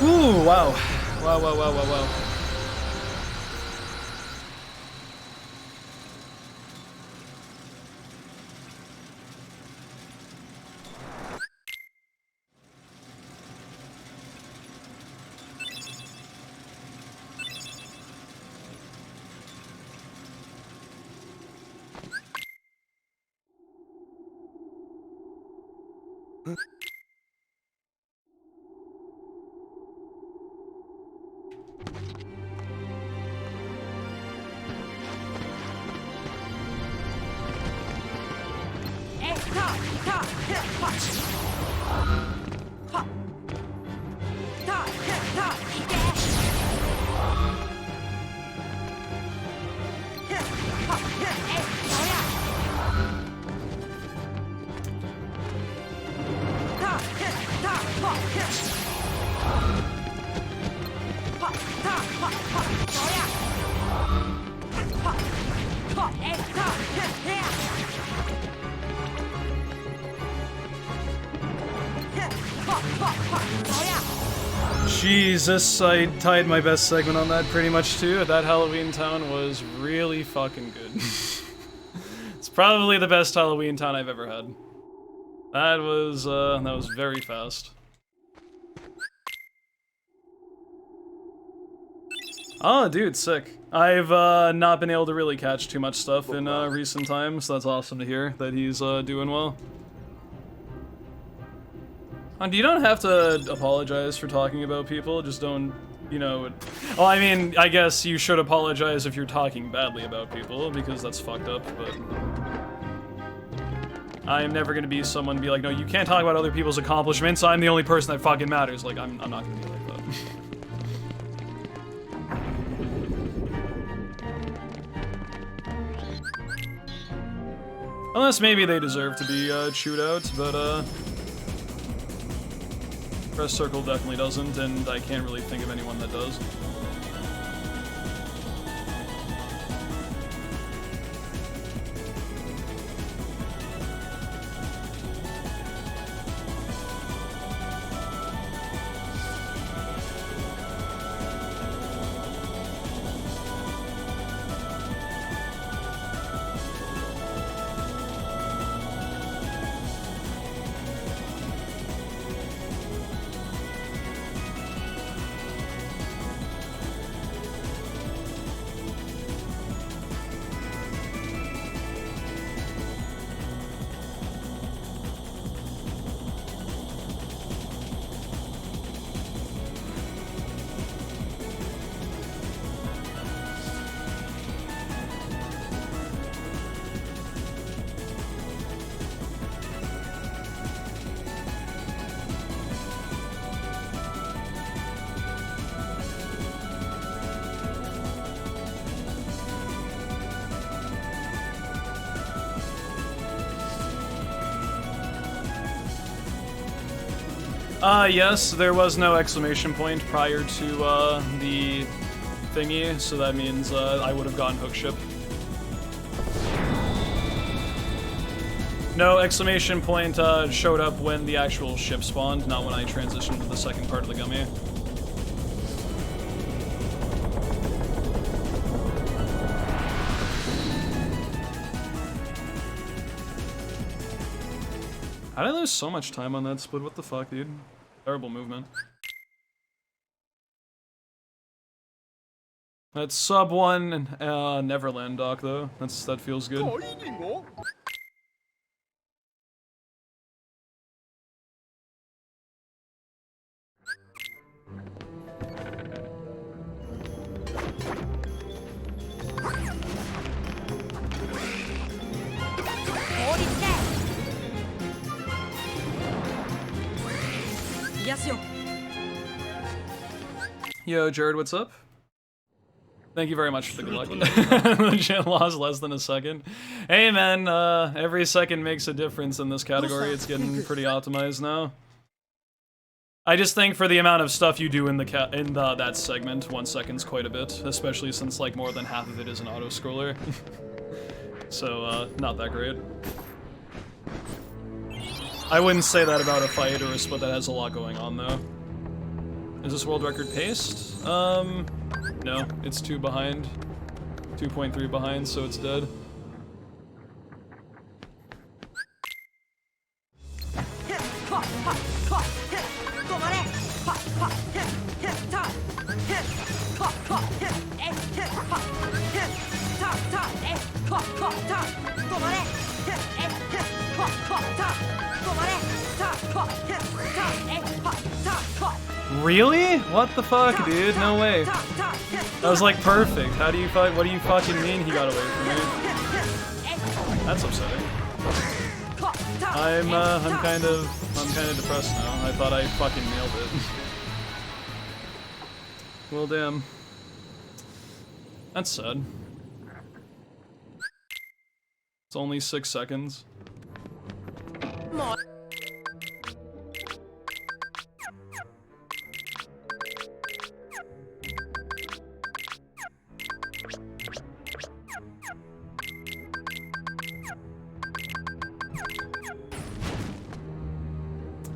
Ooh, wow. Wow. Jesus, I tied my best segment on that pretty much too. That Halloween town was really fucking good. It's probably the best Halloween town I've ever had. That was very fast. Oh, dude, sick. I've not been able to really catch too much stuff in recent times, so that's awesome to hear that he's doing well. You don't have to apologize for talking about people, just don't, you know... Well, I mean, I guess you should apologize if you're talking badly about people, because that's fucked up, but... I am never gonna be someone to be like, no, you can't talk about other people's accomplishments, I'm the only person that fucking matters. Like, I'm not gonna be like that. Unless maybe they deserve to be chewed out, but Press Circle definitely doesn't, and I can't really think of anyone that does. Yes, there was no exclamation point prior to, the thingy, so that means, I would have gotten hook ship. No, exclamation point, showed up when the actual ship spawned, not when I transitioned to the second part of the gummy. How did I lose so much time on that split? What the fuck, dude? Terrible movement. That's sub 1 Neverland dock though. That feels good. Yo, Jared, what's up? Thank you very much for the good luck. Legit lost less than a second. Hey man, every second makes a difference in this category. It's getting pretty optimized now. I just think for the amount of stuff you do in that segment, 1 second's quite a bit, especially since like more than half of it is an auto-scroller. So, not that great. I wouldn't say that about a fight or a split that has a lot going on though. Is this world record paced? No, it's 2 behind. 2.3 behind, so it's dead. Really? What the fuck, dude? No way. That was like perfect. How do you what do you fucking mean he got away from me? That's upsetting. I'm kind of depressed now. I thought I fucking nailed it. Well, damn. That's sad. It's only 6 seconds.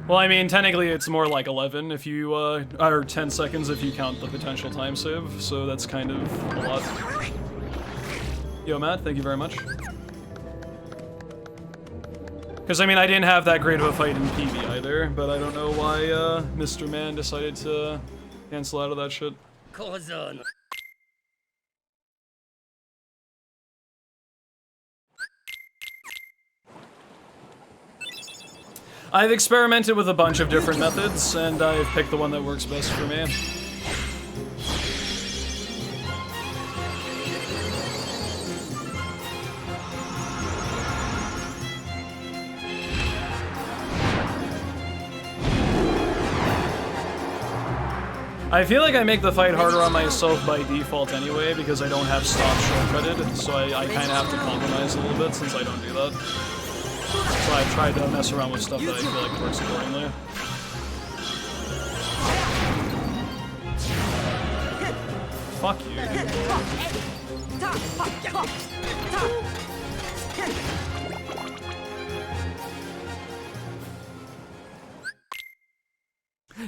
Well, I mean, technically it's more like 11 if you, or 10 seconds if you count the potential time save, so that's kind of a lot. Yo, Matt, thank you very much. Because, I mean, I didn't have that great of a fight in PB either, but I don't know why, Mr. Man decided to cancel out of that shit. I've experimented with a bunch of different methods, and I've picked the one that works best for me. I feel like I make the fight harder on myself by default anyway, because I don't have stop shortcutted, so I kind of have to compromise a little bit since I don't do that. So I've tried to mess around with stuff that I feel like works accordingly. Fuck you,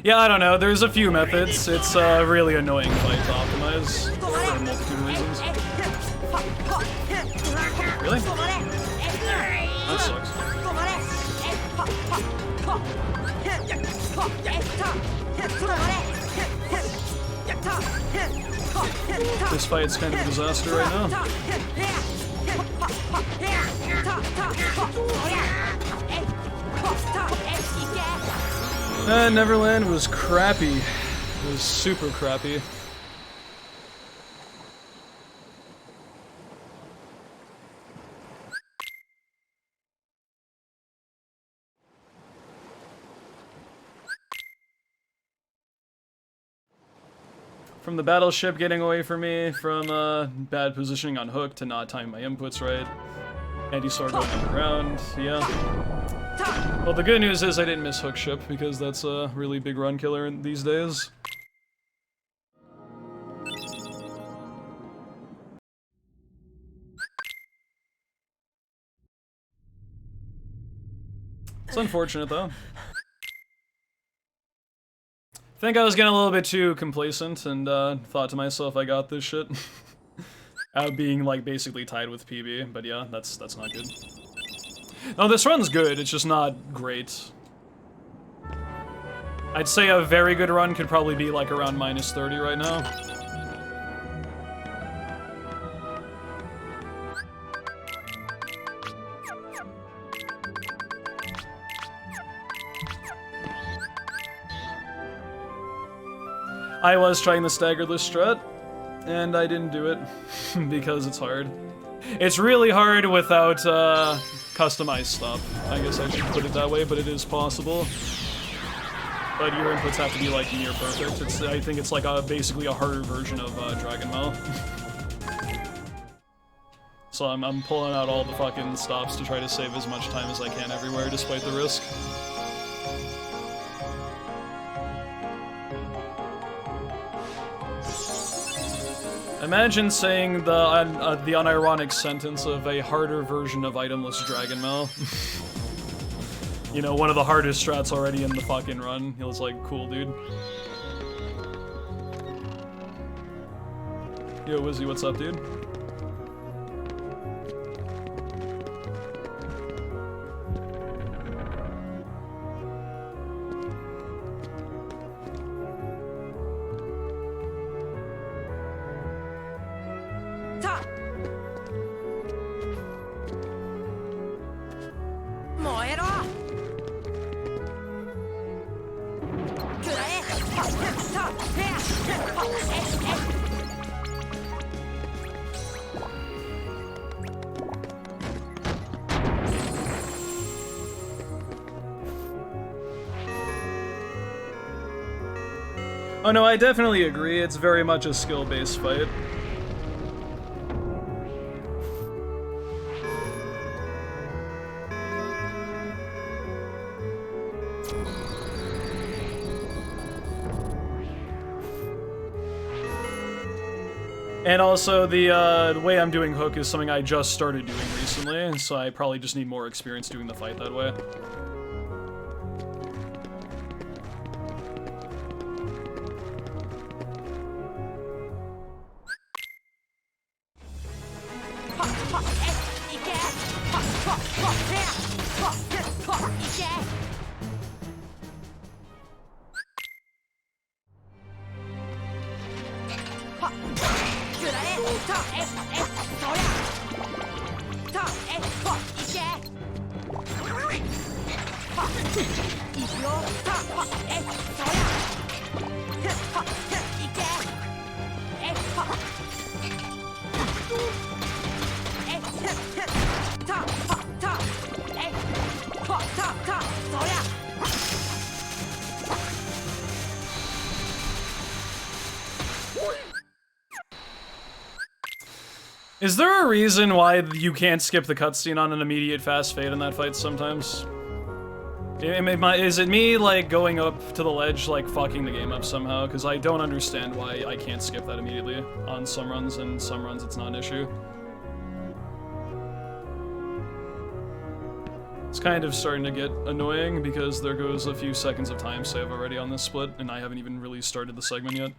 Yeah, I don't know. There's a few methods. It's a really annoying fight to optimize for a multitude of reasons. Really? That sucks. This fight's kind of a disaster right now. Neverland was crappy. It was super crappy. From the battleship getting away from me, from bad positioning on hook to not timing my inputs right. Anti-sword going underground, yeah. Well, the good news is I didn't miss hook ship, because that's a really big run killer these days. It's unfortunate, though. I think I was getting a little bit too complacent and thought to myself, I got this shit. Out being, like, basically tied with PB, but yeah, that's not good. No, this run's good, it's just not great. I'd say a very good run could probably be, like, around -30 right now. I was trying the staggerless strat, and I didn't do it, because it's hard. It's really hard without, customized stuff. I guess I should put it that way, but it is possible. But your inputs have to be, like, near perfect. I think it's, like, basically a harder version of, Dragon Ball. So I'm pulling out all the fucking stops to try to save as much time as I can everywhere, despite the risk. Imagine saying the unironic sentence of a harder version of itemless Dragon Mail. You know, one of the hardest strats already in the fucking run. He was like, cool, dude. Yo, Wizzy, what's up, dude? Oh no, I definitely agree. It's very much a skill-based fight. And also, the way I'm doing hook is something I just started doing recently, so I probably just need more experience doing the fight that way. Is there a reason why you can't skip the cutscene on an immediate fast fade in that fight sometimes? Is it me, like, going up to the ledge, like, fucking the game up somehow? Because I don't understand why I can't skip that immediately on some runs, and some runs it's not an issue. It's kind of starting to get annoying because there goes a few seconds of time save already on this split, and I haven't even really started the segment yet.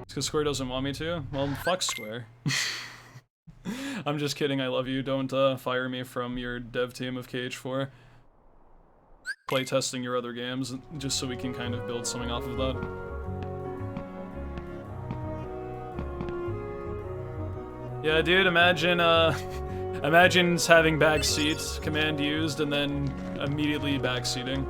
It's because Square doesn't want me to? Well, fuck Square. I'm just kidding, I love you. Don't fire me from your dev team of KH4. Playtesting your other games, just so we can kind of build something off of that. Yeah, dude, imagine, imagine having backseat command used and then immediately backseating.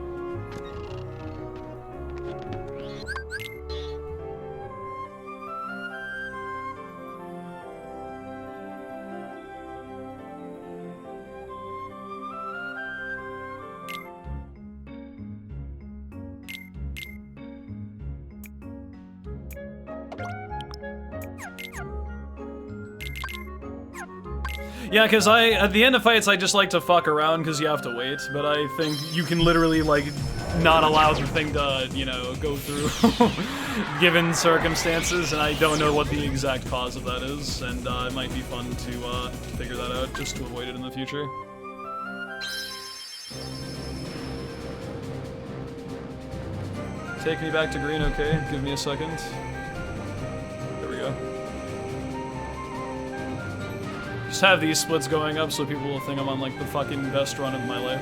Yeah, because at the end of fights, I just like to fuck around because you have to wait, but I think you can literally, like, not allow the thing to, you know, go through given circumstances, and I don't know what the exact cause of that is, and it might be fun to figure that out just to avoid it in the future. Take me back to green, okay? Give me a second. There we go. Just have these splits going up so people will think I'm on like the fucking best run of my life.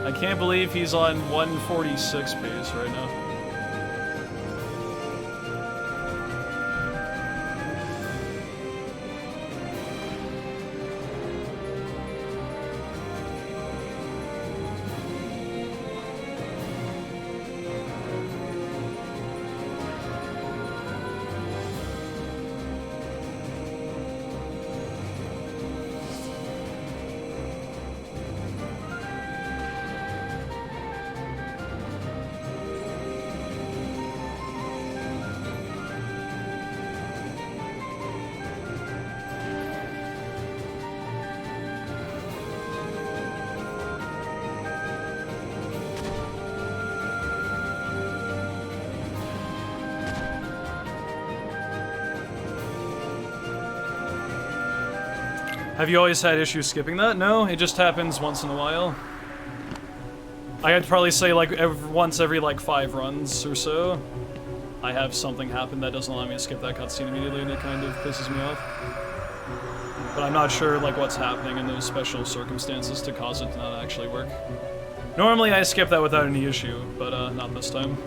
I can't believe he's on 146 pace right now. Have you always had issues skipping that? No, it just happens once in a while. I'd probably say like once every like 5 runs or so, I have something happen that doesn't allow me to skip that cutscene immediately, and it kind of pisses me off. But I'm not sure like what's happening in those special circumstances to cause it to not actually work. Normally I skip that without any issue, but not this time.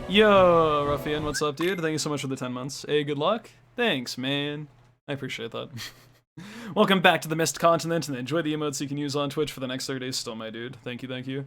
Yo, Ruffian, what's up, dude? Thank you so much for the 10 months. Hey, good luck? Thanks, man. I appreciate that. Welcome back to the Mist Continent, and enjoy the emotes you can use on Twitch for the next 30 days still, my dude. Thank you, thank you.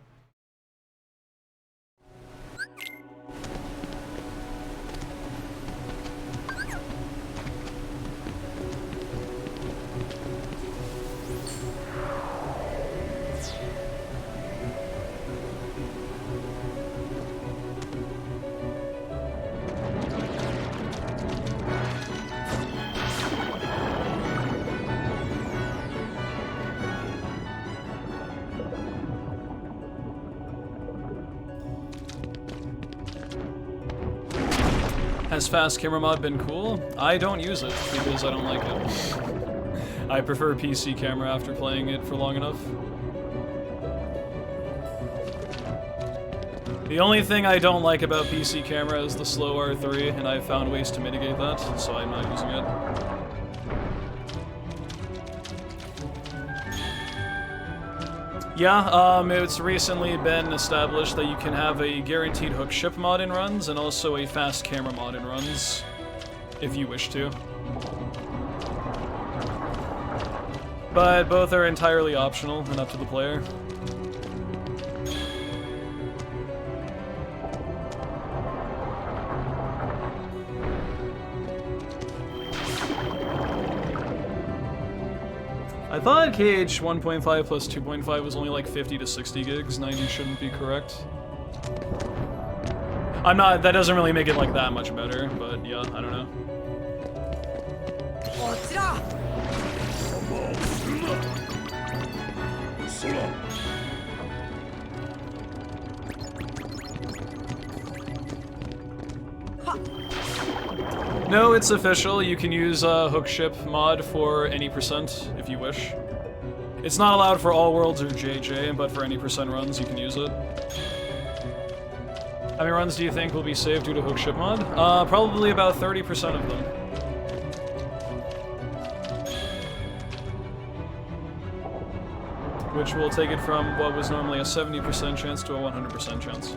Has fast camera mod been cool? I don't use it because I don't like it. I prefer PC camera after playing it for long enough. The only thing I don't like about PC camera is the slow R3, and I've found ways to mitigate that, so I'm not using it. Yeah, it's recently been established that you can have a guaranteed hook ship mod in runs and also a fast camera mod in runs, if you wish to. But both are entirely optional and up to the player. I thought KH1.5 plus 2.5 was only like 50 to 60 gigs, 90 shouldn't be correct. That doesn't really make it like that much better, but yeah, I don't know. No, it's official. You can use hook ship mod for any percent if you wish. It's not allowed for all worlds or JJ, but for any percent runs you can use it. How many runs do you think will be saved due to hook ship mod? Probably about 30% of them. Which will take it from what was normally a 70% chance to a 100% chance.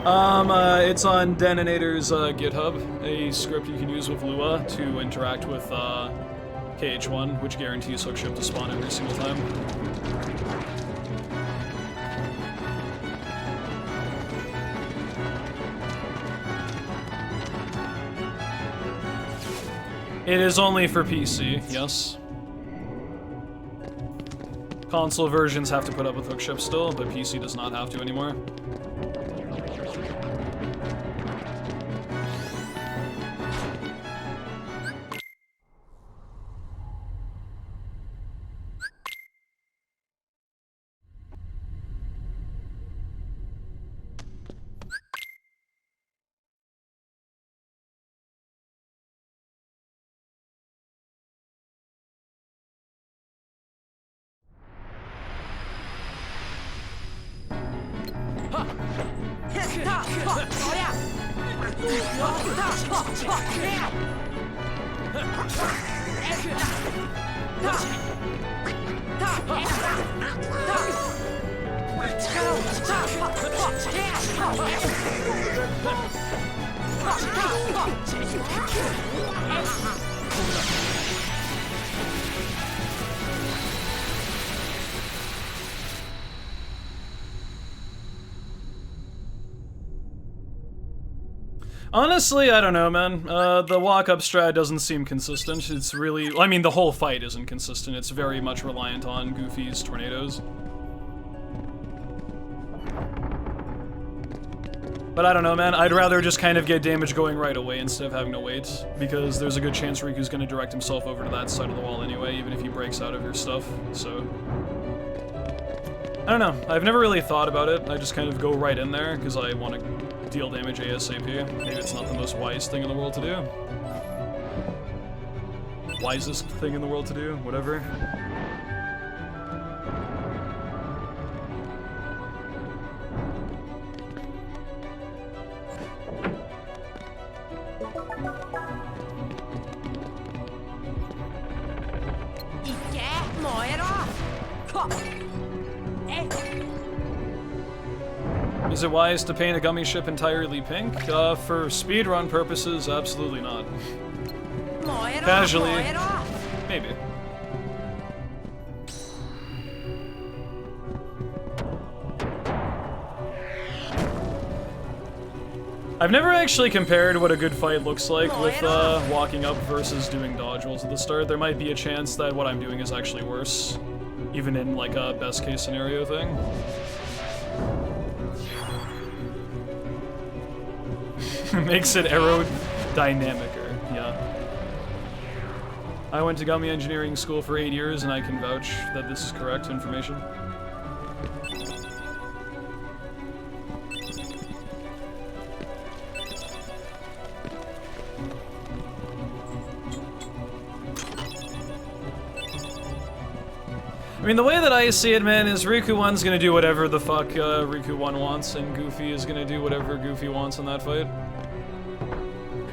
It's on Deninator's GitHub, a script you can use with Lua to interact with KH1, which guarantees hookship to spawn every single time. It is only for PC, yes. Console versions have to put up with hookship still, but PC does not have to anymore. Honestly, I don't know, man. The walk-up strat doesn't seem consistent. It's really... I mean, the whole fight isn't consistent. It's very much reliant on Goofy's tornadoes. But I don't know, man. I'd rather just kind of get damage going right away instead of having to wait, because there's a good chance Riku's gonna direct himself over to that side of the wall anyway, even if he breaks out of your stuff, so... I don't know. I've never really thought about it. I just kind of go right in there, because I want to deal damage ASAP. Maybe it's not the most wise thing in the world to do. Wisest thing in the world to do, whatever. Is it wise to paint a gummy ship entirely pink? For speedrun purposes, absolutely not. Casually, maybe. I've never actually compared what a good fight looks like with walking up versus doing dodge rolls at the start. There might be a chance that what I'm doing is actually worse, even in like a best case scenario thing. Makes it aerodynamicer, yeah. I went to gummy engineering school for 8 years and I can vouch that this is correct information. I mean, the way that I see it, man, is Riku 1's gonna do whatever the fuck Riku 1 wants, and Goofy is gonna do whatever Goofy wants in that fight.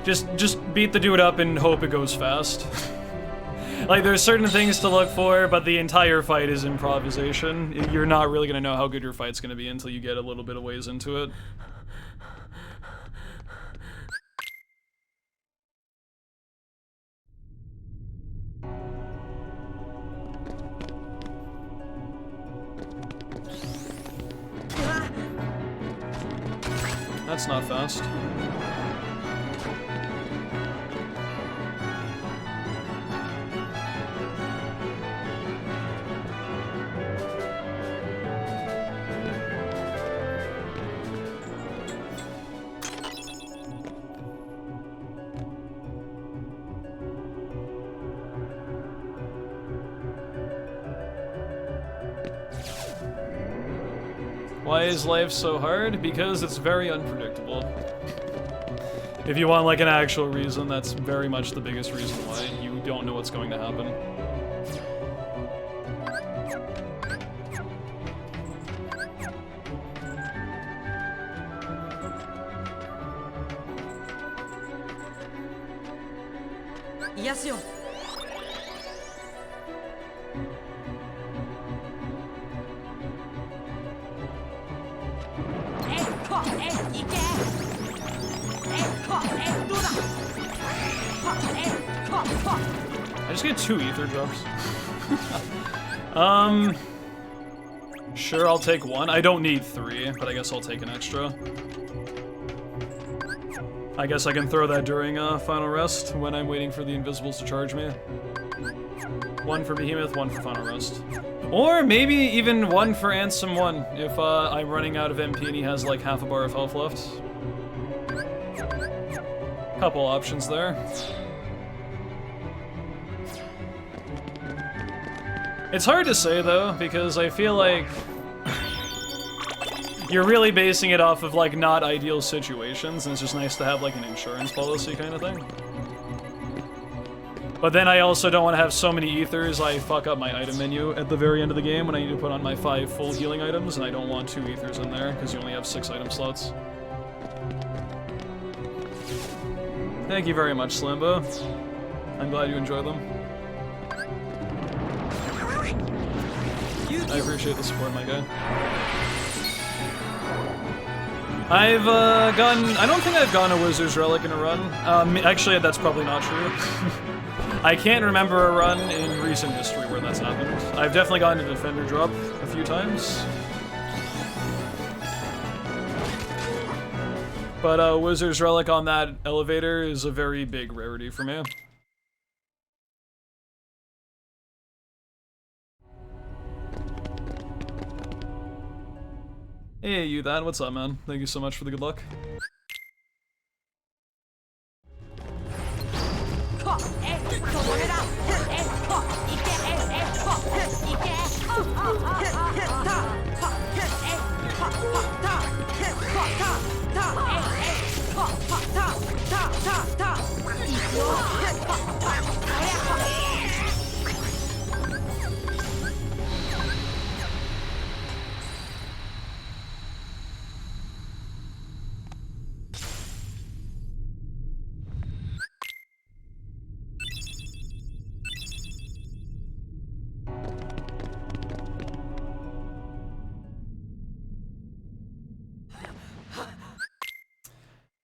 Just beat the dude up and hope it goes fast. Like, there's certain things to look for, but the entire fight is improvisation. You're not really gonna know how good your fight's gonna be until you get a little bit of ways into it. That's not fast. Why is life so hard? Because it's very unpredictable. If you want like an actual reason, that's very much the biggest reason why. You don't know what's going to happen. Yes, yo. I just get 2 ether drops. Sure, I'll take 1. I don't need 3, but I guess I'll take an extra. I guess I can throw that during Final Rest when I'm waiting for the Invisibles to charge me. 1 for Behemoth, 1 for Final Rest. Or maybe even 1 for Ansem 1 if I'm running out of MP and he has like half a bar of health left. Couple options there. It's hard to say though, because I feel like you're really basing it off of like not ideal situations, and it's just nice to have like an insurance policy kind of thing. But then I also don't want to have so many ethers I fuck up my item menu at the very end of the game when I need to put on my 5 full healing items, and I don't want 2 ethers in there because you only have 6 item slots. Thank you very much, Slambo. I'm glad you enjoy them. I appreciate the support, my guy. I've I don't think I've gone a Wizard's Relic in a run. Actually, that's probably not true. I can't remember a run in recent history where that's happened. I've definitely gotten a Defender drop a few times. But Wizard's Relic on that elevator is a very big rarity for me. Hey, you that? What's up, man? Thank you so much for the good luck.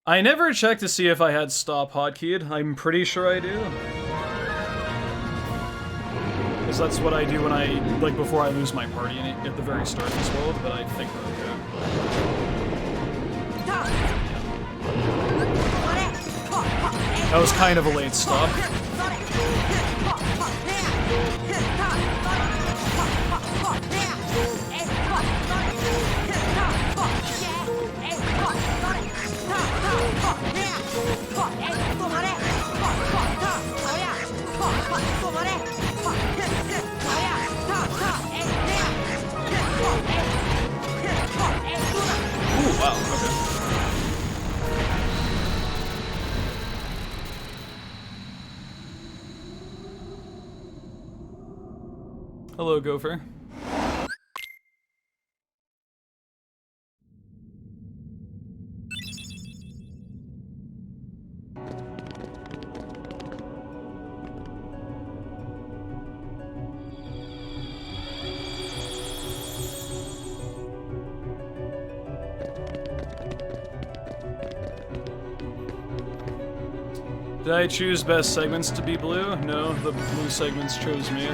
I never checked to see if I had stop hotkeyed. I'm pretty sure I do. Because that's what I do when I, like, before I lose my party at the very start of this world, but I think we're okay. That was kind of a late stop. Ooh, wow, okay. Hello, Gopher. Did I choose best segments to be blue? No, the blue segments chose me.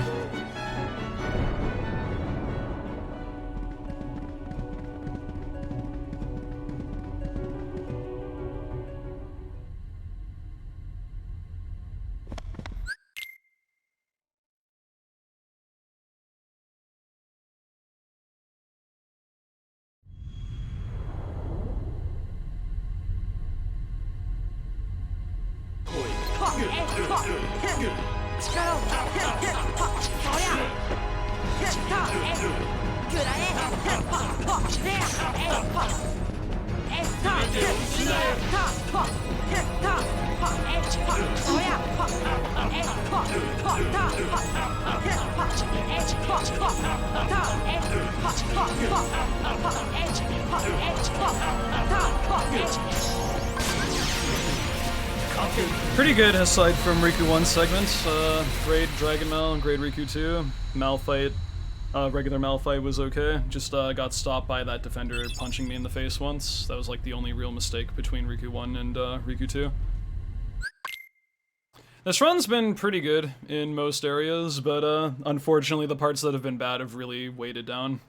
Pretty good aside from Riku 1 segments. Great Dragon Mal, great Riku 2, Malphite. regular Malphite was okay. Just got stopped by that defender punching me in the face once. That was like the only real mistake between Riku 1 and Riku 2. This run's been pretty good in most areas, but unfortunately the parts that have been bad have really weighted down.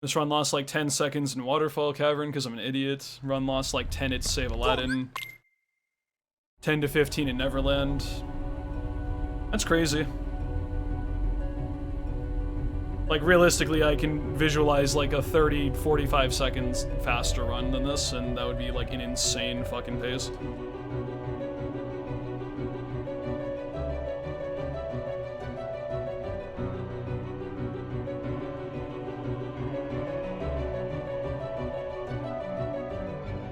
This run lost like 10 seconds in Waterfall Cavern because I'm an idiot. Run lost like 10 at Save Aladdin. 10 to 15 in Neverland. That's crazy. Like, realistically, I can visualize like a 30, 45 seconds faster run than this, and that would be like an insane fucking pace.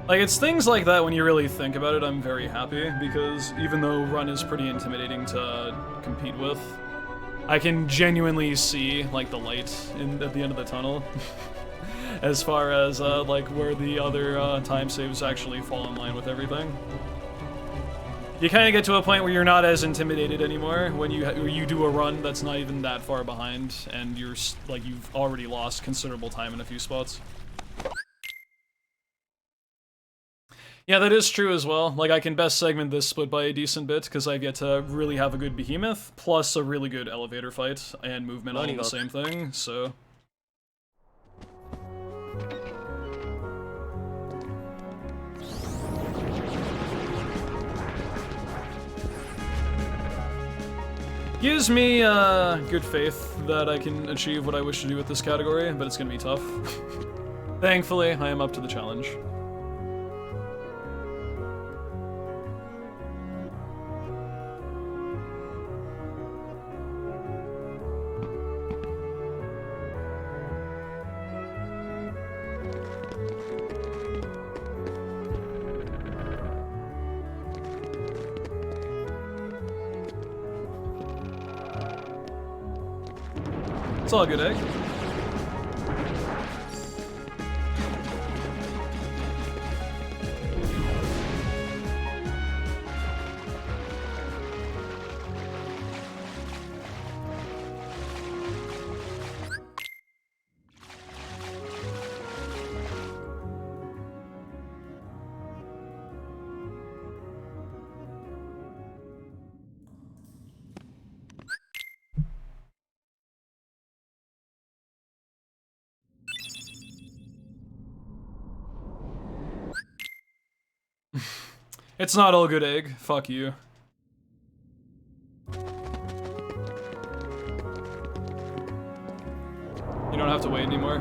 Like, it's things like that when you really think about it, I'm very happy, because even though Run is pretty intimidating to compete with, I can genuinely see, like, the light at the end of the tunnel. As far as, like, where the other time saves actually fall in line with everything. You kind of get to a point where you're not as intimidated anymore when you do a run that's not even that far behind, and you're, like, you've already lost considerable time in a few spots. Yeah, that is true as well. Like, I can best segment this split by a decent bit, because I get to really have a good behemoth, plus a really good elevator fight, and movement all the same thing, so... Gives me, good faith that I can achieve what I wish to do with this category, but it's gonna be tough. Thankfully, I am up to the challenge. It's all good, egg. It's not all good, egg. Fuck you. You don't have to wait anymore.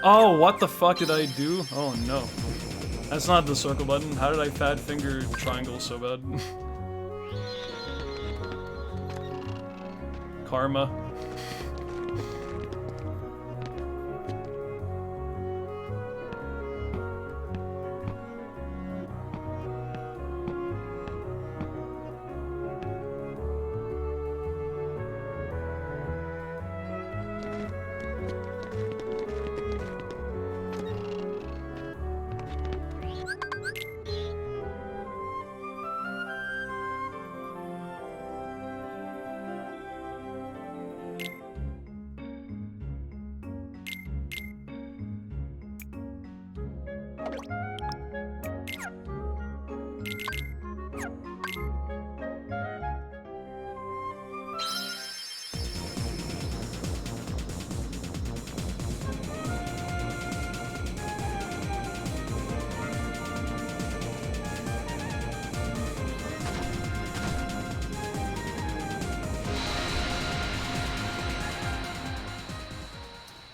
Oh, what the fuck did I do? Oh no. That's not the circle button. How did I fat finger triangle so bad? Karma.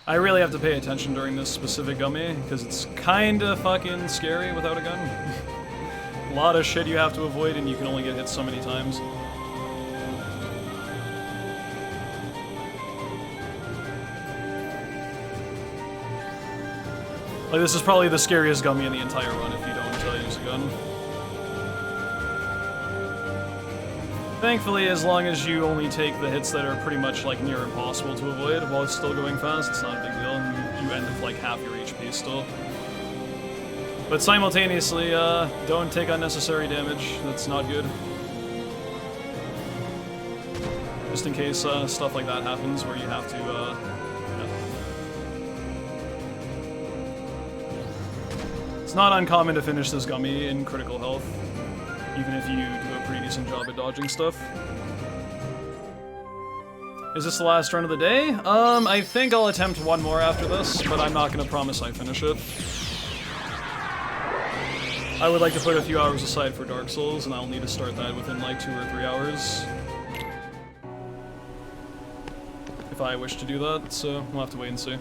I really have to pay attention during this specific gummy, because it's kinda fucking scary without a gun. A lot of shit you have to avoid, and you can only get hit so many times. Like, this is probably the scariest gummy in the entire run if you don't use a gun. Thankfully, as long as you only take the hits that are pretty much, like, near impossible to avoid while it's still going fast, it's not a big deal, and you end with, like, half your HP still. But simultaneously, don't take unnecessary damage. That's not good. Just in case stuff like that happens where you have to, yeah. It's not uncommon to finish this gummy in critical health, even if you do a pretty decent job at dodging stuff. Is this the last run of the day? I think I'll attempt one more after this, but I'm not gonna promise I finish it. I would like to put a few hours aside for Dark Souls, and I'll need to start that within like 2 or 3 hours. If I wish to do that, so we'll have to wait and see.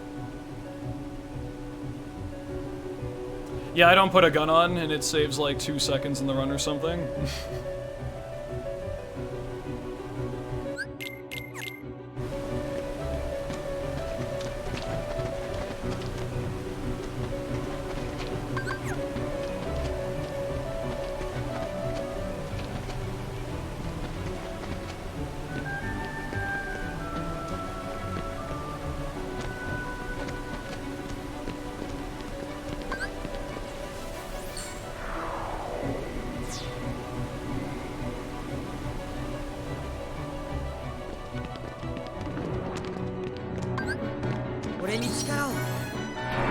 Yeah, I don't put a gun on, and it saves like 2 seconds in the run or something.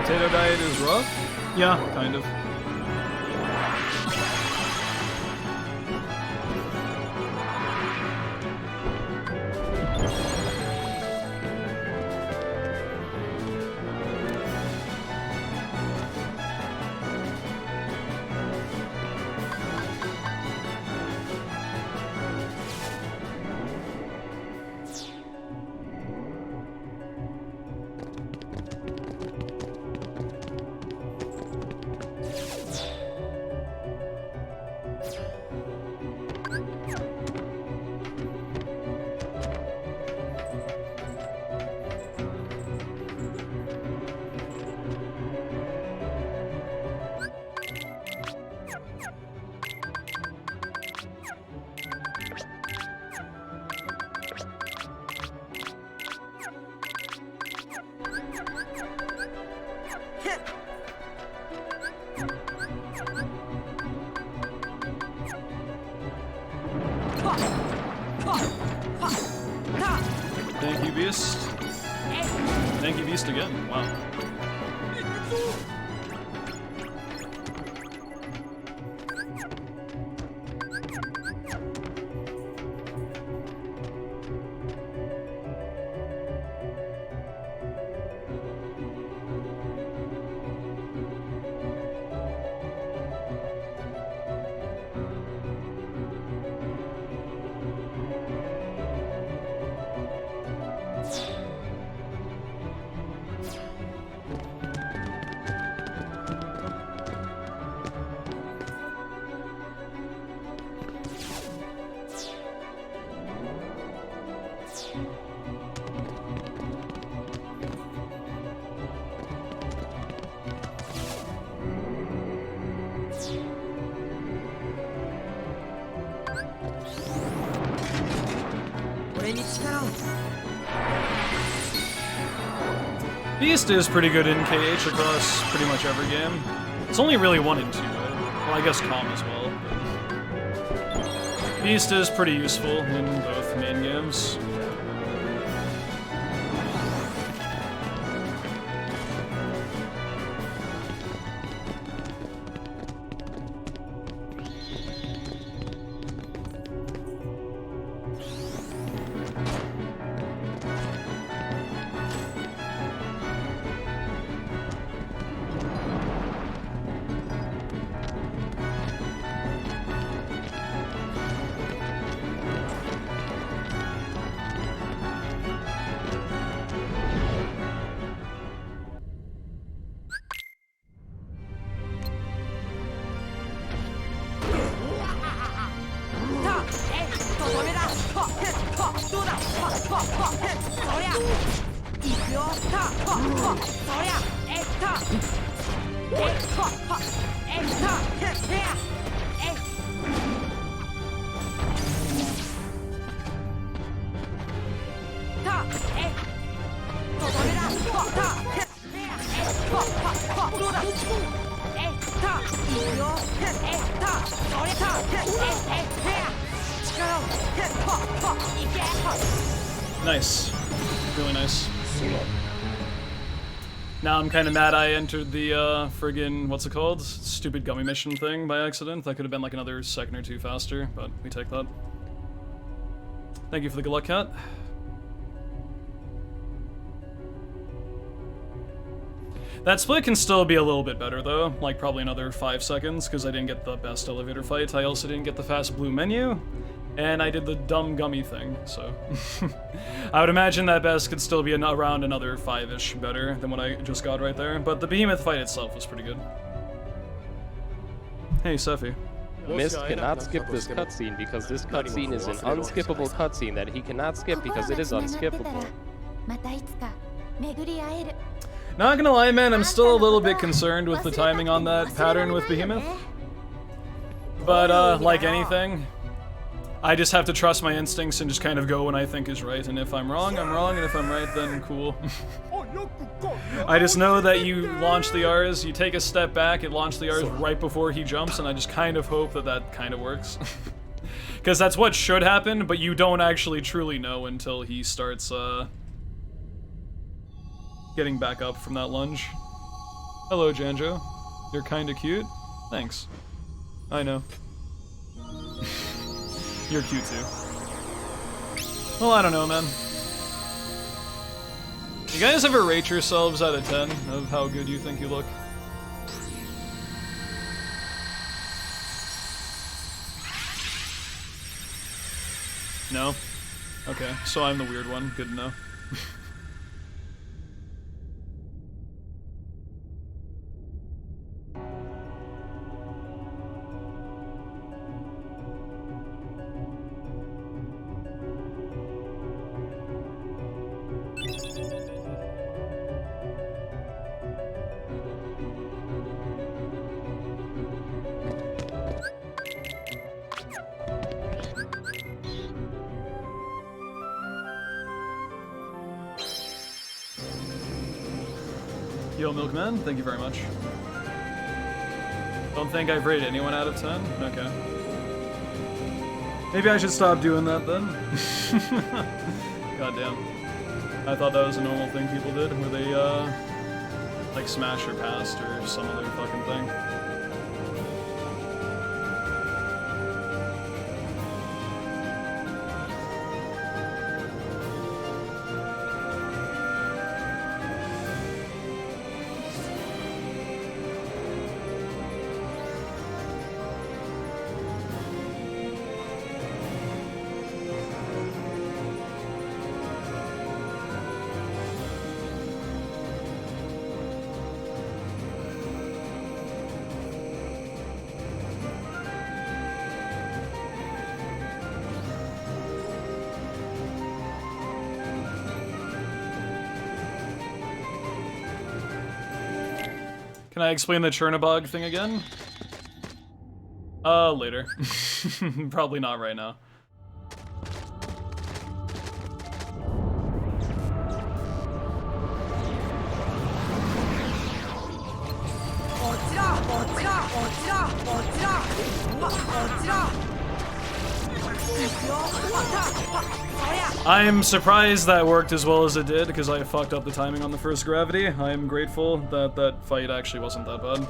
Potato diet is rough? Yeah, kind of. Thank you, Beast. Thank you, Beast, again. Wow. Beast is pretty good in KH across pretty much every game. It's only really 1 and 2, right? Well, I guess Calm as well. But Beast is pretty useful in both main games. Nice. Really nice. Now I'm kind of mad I entered the friggin' what's it called? Stupid gummy mission thing by accident. That could have been like another second or two faster, but we take that. Thank you for the good luck, cat. That split can still be a little bit better though, like probably another 5 seconds, because I didn't get the best elevator fight. I also didn't get the fast blue menu, and I did the dumb gummy thing, so... I would imagine that best could still be around another 5-ish better than what I just got right there, but the behemoth fight itself was pretty good. Hey, Sephi. Mist cannot skip this cutscene because this cutscene is an unskippable cutscene that he cannot skip because it is unskippable. Not gonna lie, man, I'm still a little bit concerned with the timing on that pattern with Behemoth. But, like anything, I just have to trust my instincts and just kind of go when I think is right. And if I'm wrong, I'm wrong, and if I'm right, then cool. I just know that you launch the R's, you take a step back, it launches the R's right before he jumps, and I just kind of hope that that kind of works. Because that's what should happen, but you don't actually truly know until he starts, getting back up from that lunge. Hello, Janjo. You're kinda cute. Thanks. I know. You're cute too. Well, I don't know, man. You guys ever rate yourselves out of 10 of how good you think you look? No? Okay, so I'm the weird one. Good to know. Yo, Milkman, thank you very much. Don't think I've rated anyone out of 10? Okay. Maybe I should stop doing that then. Goddamn. I thought that was a normal thing people did, where they, like smash or passed or some other fucking thing. Can I explain the Chernobog thing again? Later. Probably not right now. I'm surprised that worked as well as it did, because I fucked up the timing on the first gravity. I'm grateful that that fight actually wasn't that bad.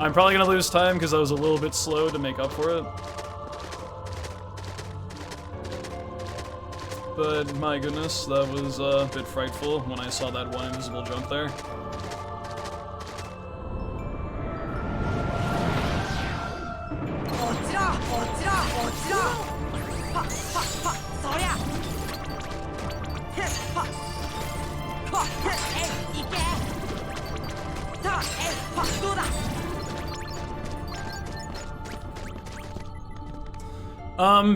I'm probably gonna lose time because I was a little bit slow to make up for it. But my goodness, that was a bit frightful when I saw that one invisible jump there.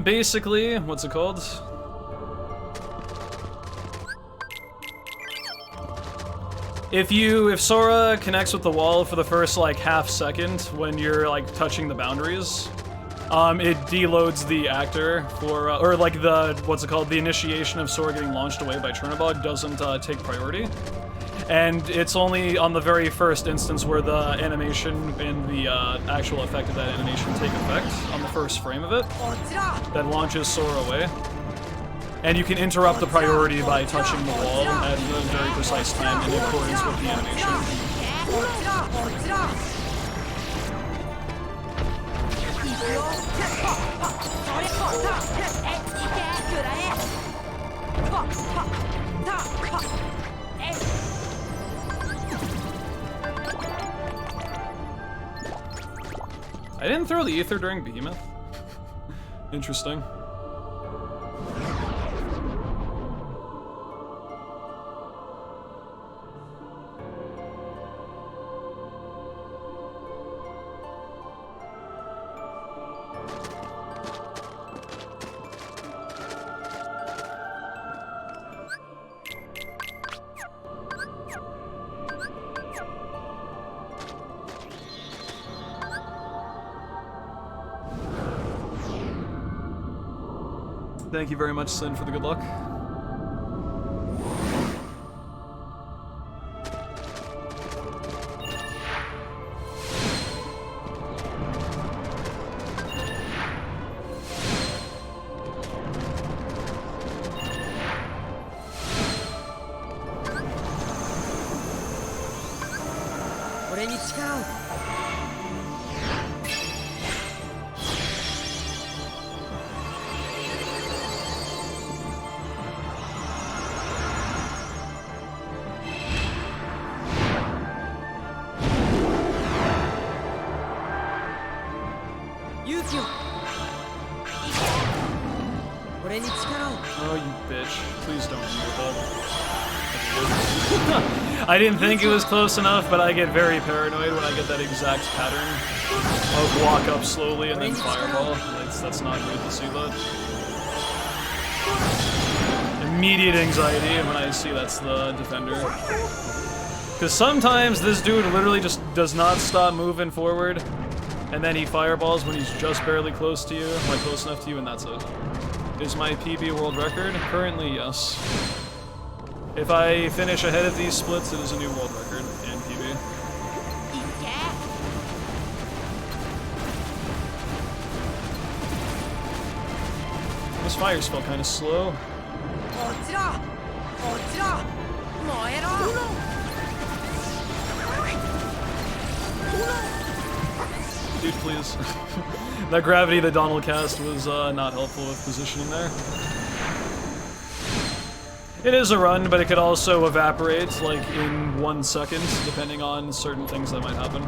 Basically, what's it called? If Sora connects with the wall for the first like half second when you're like touching the boundaries, it deloads the actor for, or like the, what's it called, the initiation of Sora getting launched away by Chernobog doesn't take priority. And it's only on the very first instance where the animation and the actual effect of that animation take effect, on the first frame of it, that launches Sora away. And you can interrupt the priority by touching the wall at a very precise time in accordance with the animation. I didn't throw the ether during Behemoth. Interesting. Thank you very much, Sin, for the good luck. Oh, you bitch. Please don't do that. I didn't think it was close enough, but I get very paranoid when I get that exact pattern of walk up slowly and then fireball. That's not good to see that. Immediate anxiety when I see that's the defender. Because sometimes this dude literally just does not stop moving forward, and then he fireballs when he's just barely close to you, like close enough to you, and that's it. Is my PB world record? Currently, yes. If I finish ahead of these splits, it is a new world record and PB. This fire spell kind of slow. Dude, please. That gravity that Donald cast was not helpful with positioning there. It is a run, but it could also evaporate, like, in 1 second, depending on certain things that might happen.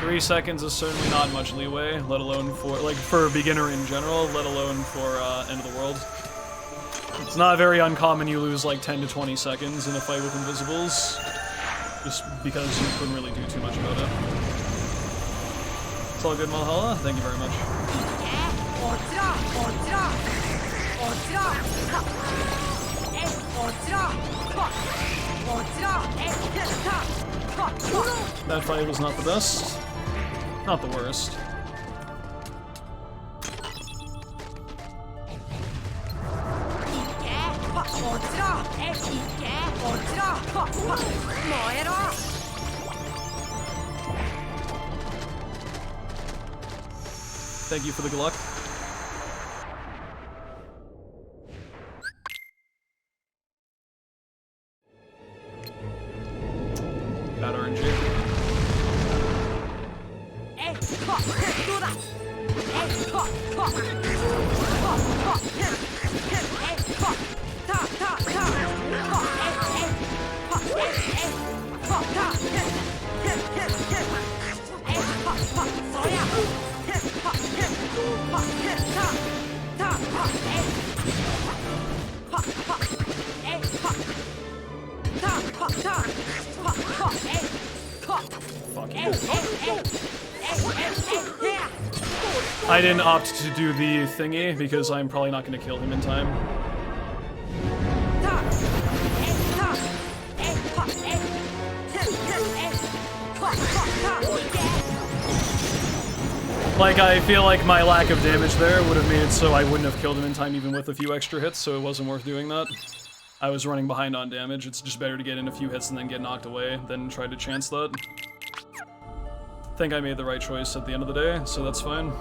3 seconds is certainly not much leeway, let alone for, like, for a beginner in general, let alone for end of the world. It's not very uncommon you lose, like, 10 to 20 seconds in a fight with Invisibles, just because you couldn't really do too much about it. It's all good, Malhalla. Thank you very much. That fight was not the best. Not the worst. Thank you for the good luck. Bad RNG. I didn't opt to do the thingy because I'm probably not going to kill him in time. Like, I feel like my lack of damage there would have made it so I wouldn't have killed him in time even with a few extra hits, so it wasn't worth doing that. I was running behind on damage. It's just better to get in a few hits and then get knocked away than try to chance that. I think I made the right choice at the end of the day, so that's fine.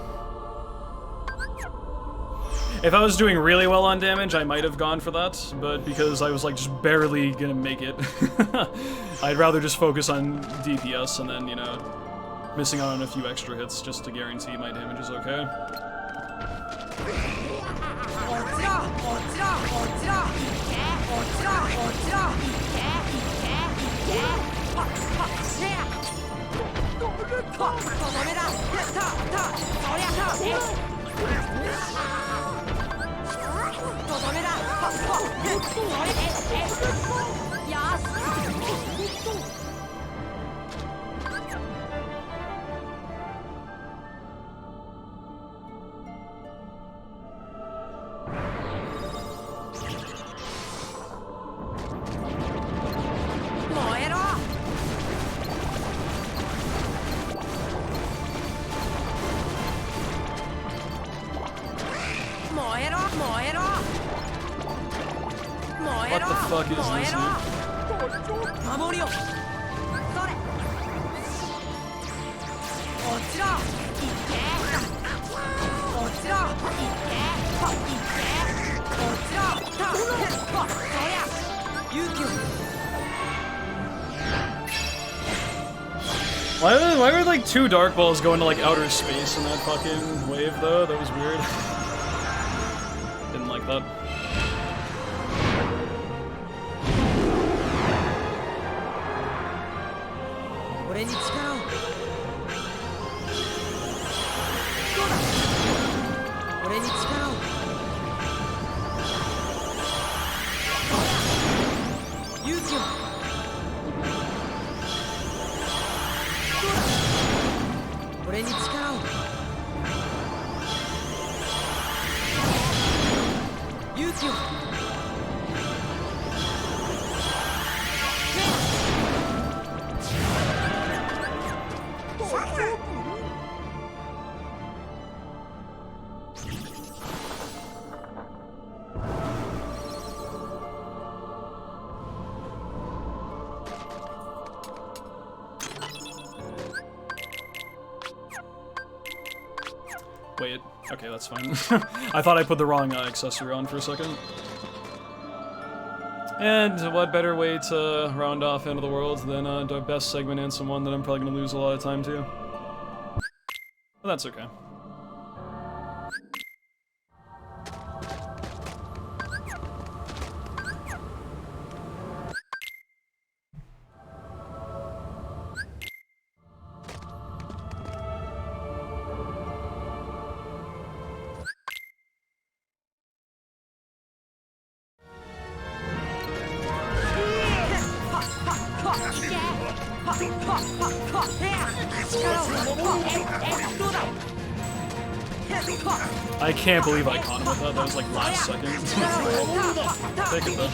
If I was doing really well on damage, I might have gone for that, but because I was like just barely gonna make it, I'd rather just focus on DPS and then, you know, missing out on a few extra hits just to guarantee my damage is okay. What the fuck is this, man? Why were like 2 dark balls going to like outer space in that fucking wave though? That was weird. Didn't like that. Wait, okay, that's fine. I thought I put the wrong accessory on for a second. And what better way to round off End of the World than the best segment and someone that I'm probably gonna lose a lot of time to. But that's okay. I can't believe I caught him with that. That was like last second. Take it though.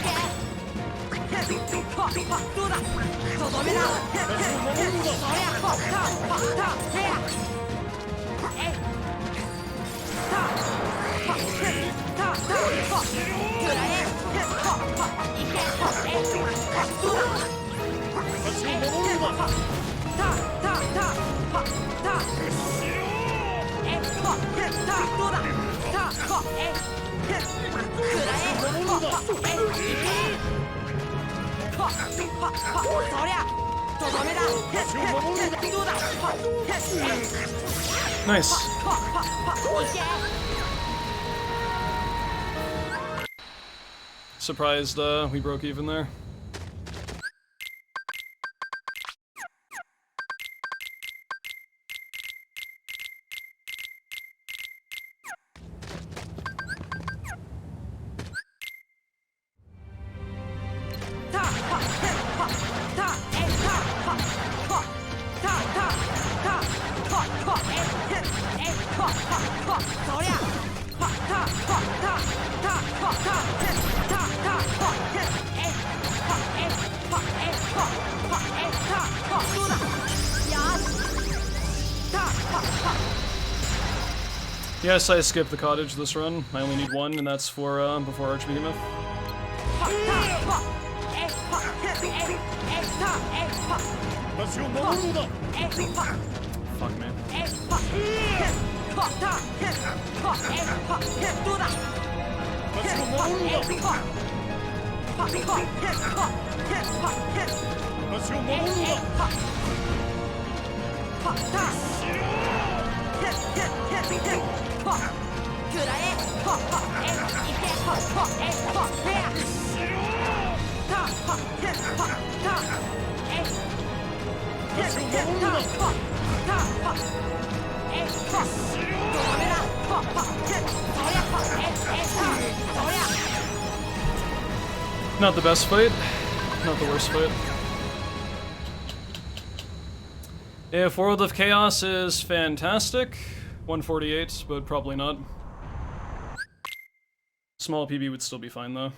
Nice. Surprised we broke even there. Yes, I skipped the cottage this run. I only need one, and that's for before Archbehemoth. Fuck me. Not the best fight, not the worst fight. If World of Chaos is fantastic, 148, but probably not. Small PB would still be fine though.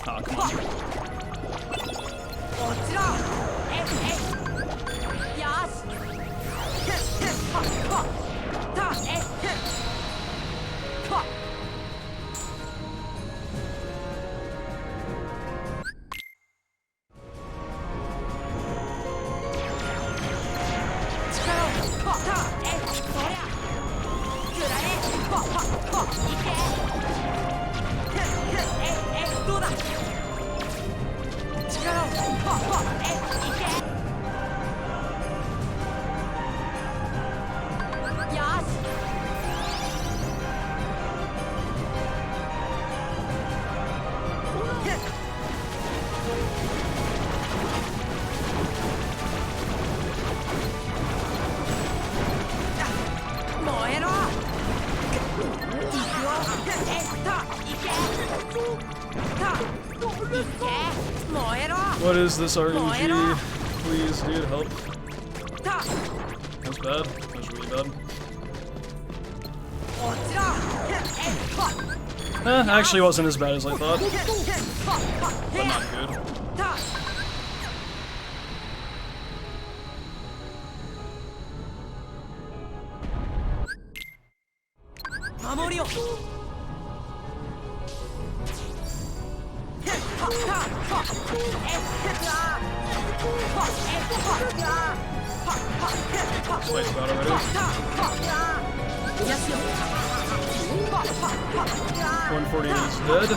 Oh, come on. What is this RNG? Please, dude, help. That's bad. That's really bad. Actually wasn't as bad as I thought. But not good. Fight's about already. 148 is dead.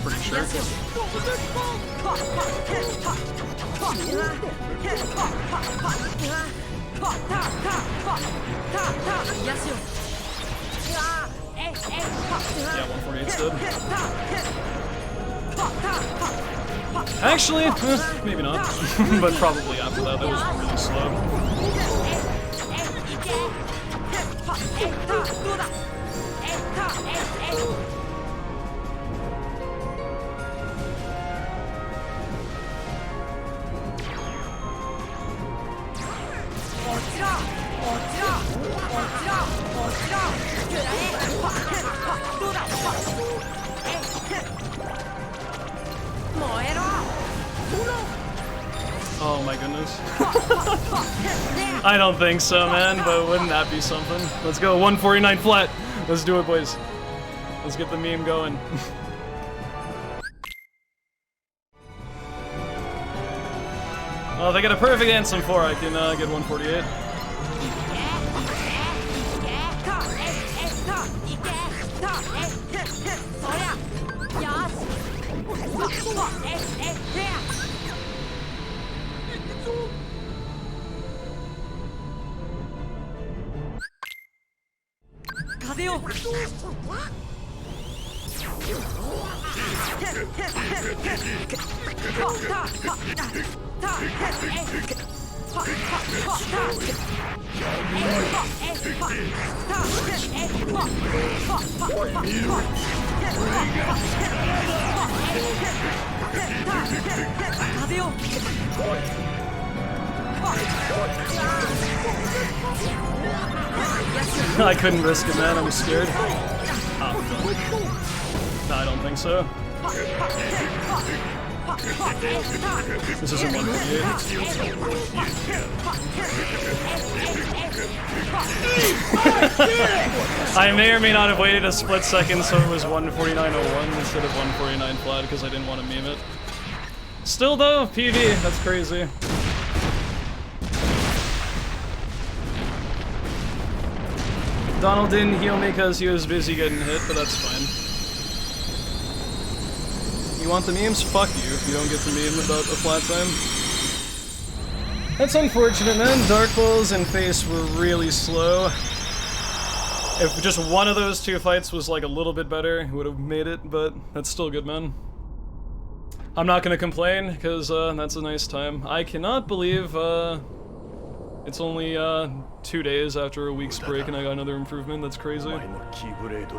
Pretty sure. Yeah, 148's dead. Actually, maybe not. But probably after that, that was really slow. Oh my goodness. I don't think so, man, but wouldn't that be something? Let's go, 149 flat. Let's do it, boys. Let's get the meme going. Well, if I get a perfect anthem 4, I can get 148. I couldn't risk it, man. I'm scared. No, I don't think so. This isn't 148. I may or may not have waited a split second so it was 149.01 instead of 149 flat because I didn't want to meme it. Still though, PV, that's crazy. Donald didn't heal me because he was busy getting hit, but that's fine. You want the memes? Fuck you if you don't get to meme about a flat time. That's unfortunate, man. Dark Balls and Face were really slow. If just one of those two fights was like a little bit better, it would have made it, but that's still good, man. I'm not gonna complain, because that's a nice time. I cannot believe it's only 2 days after a week's break and I got another improvement. That's crazy.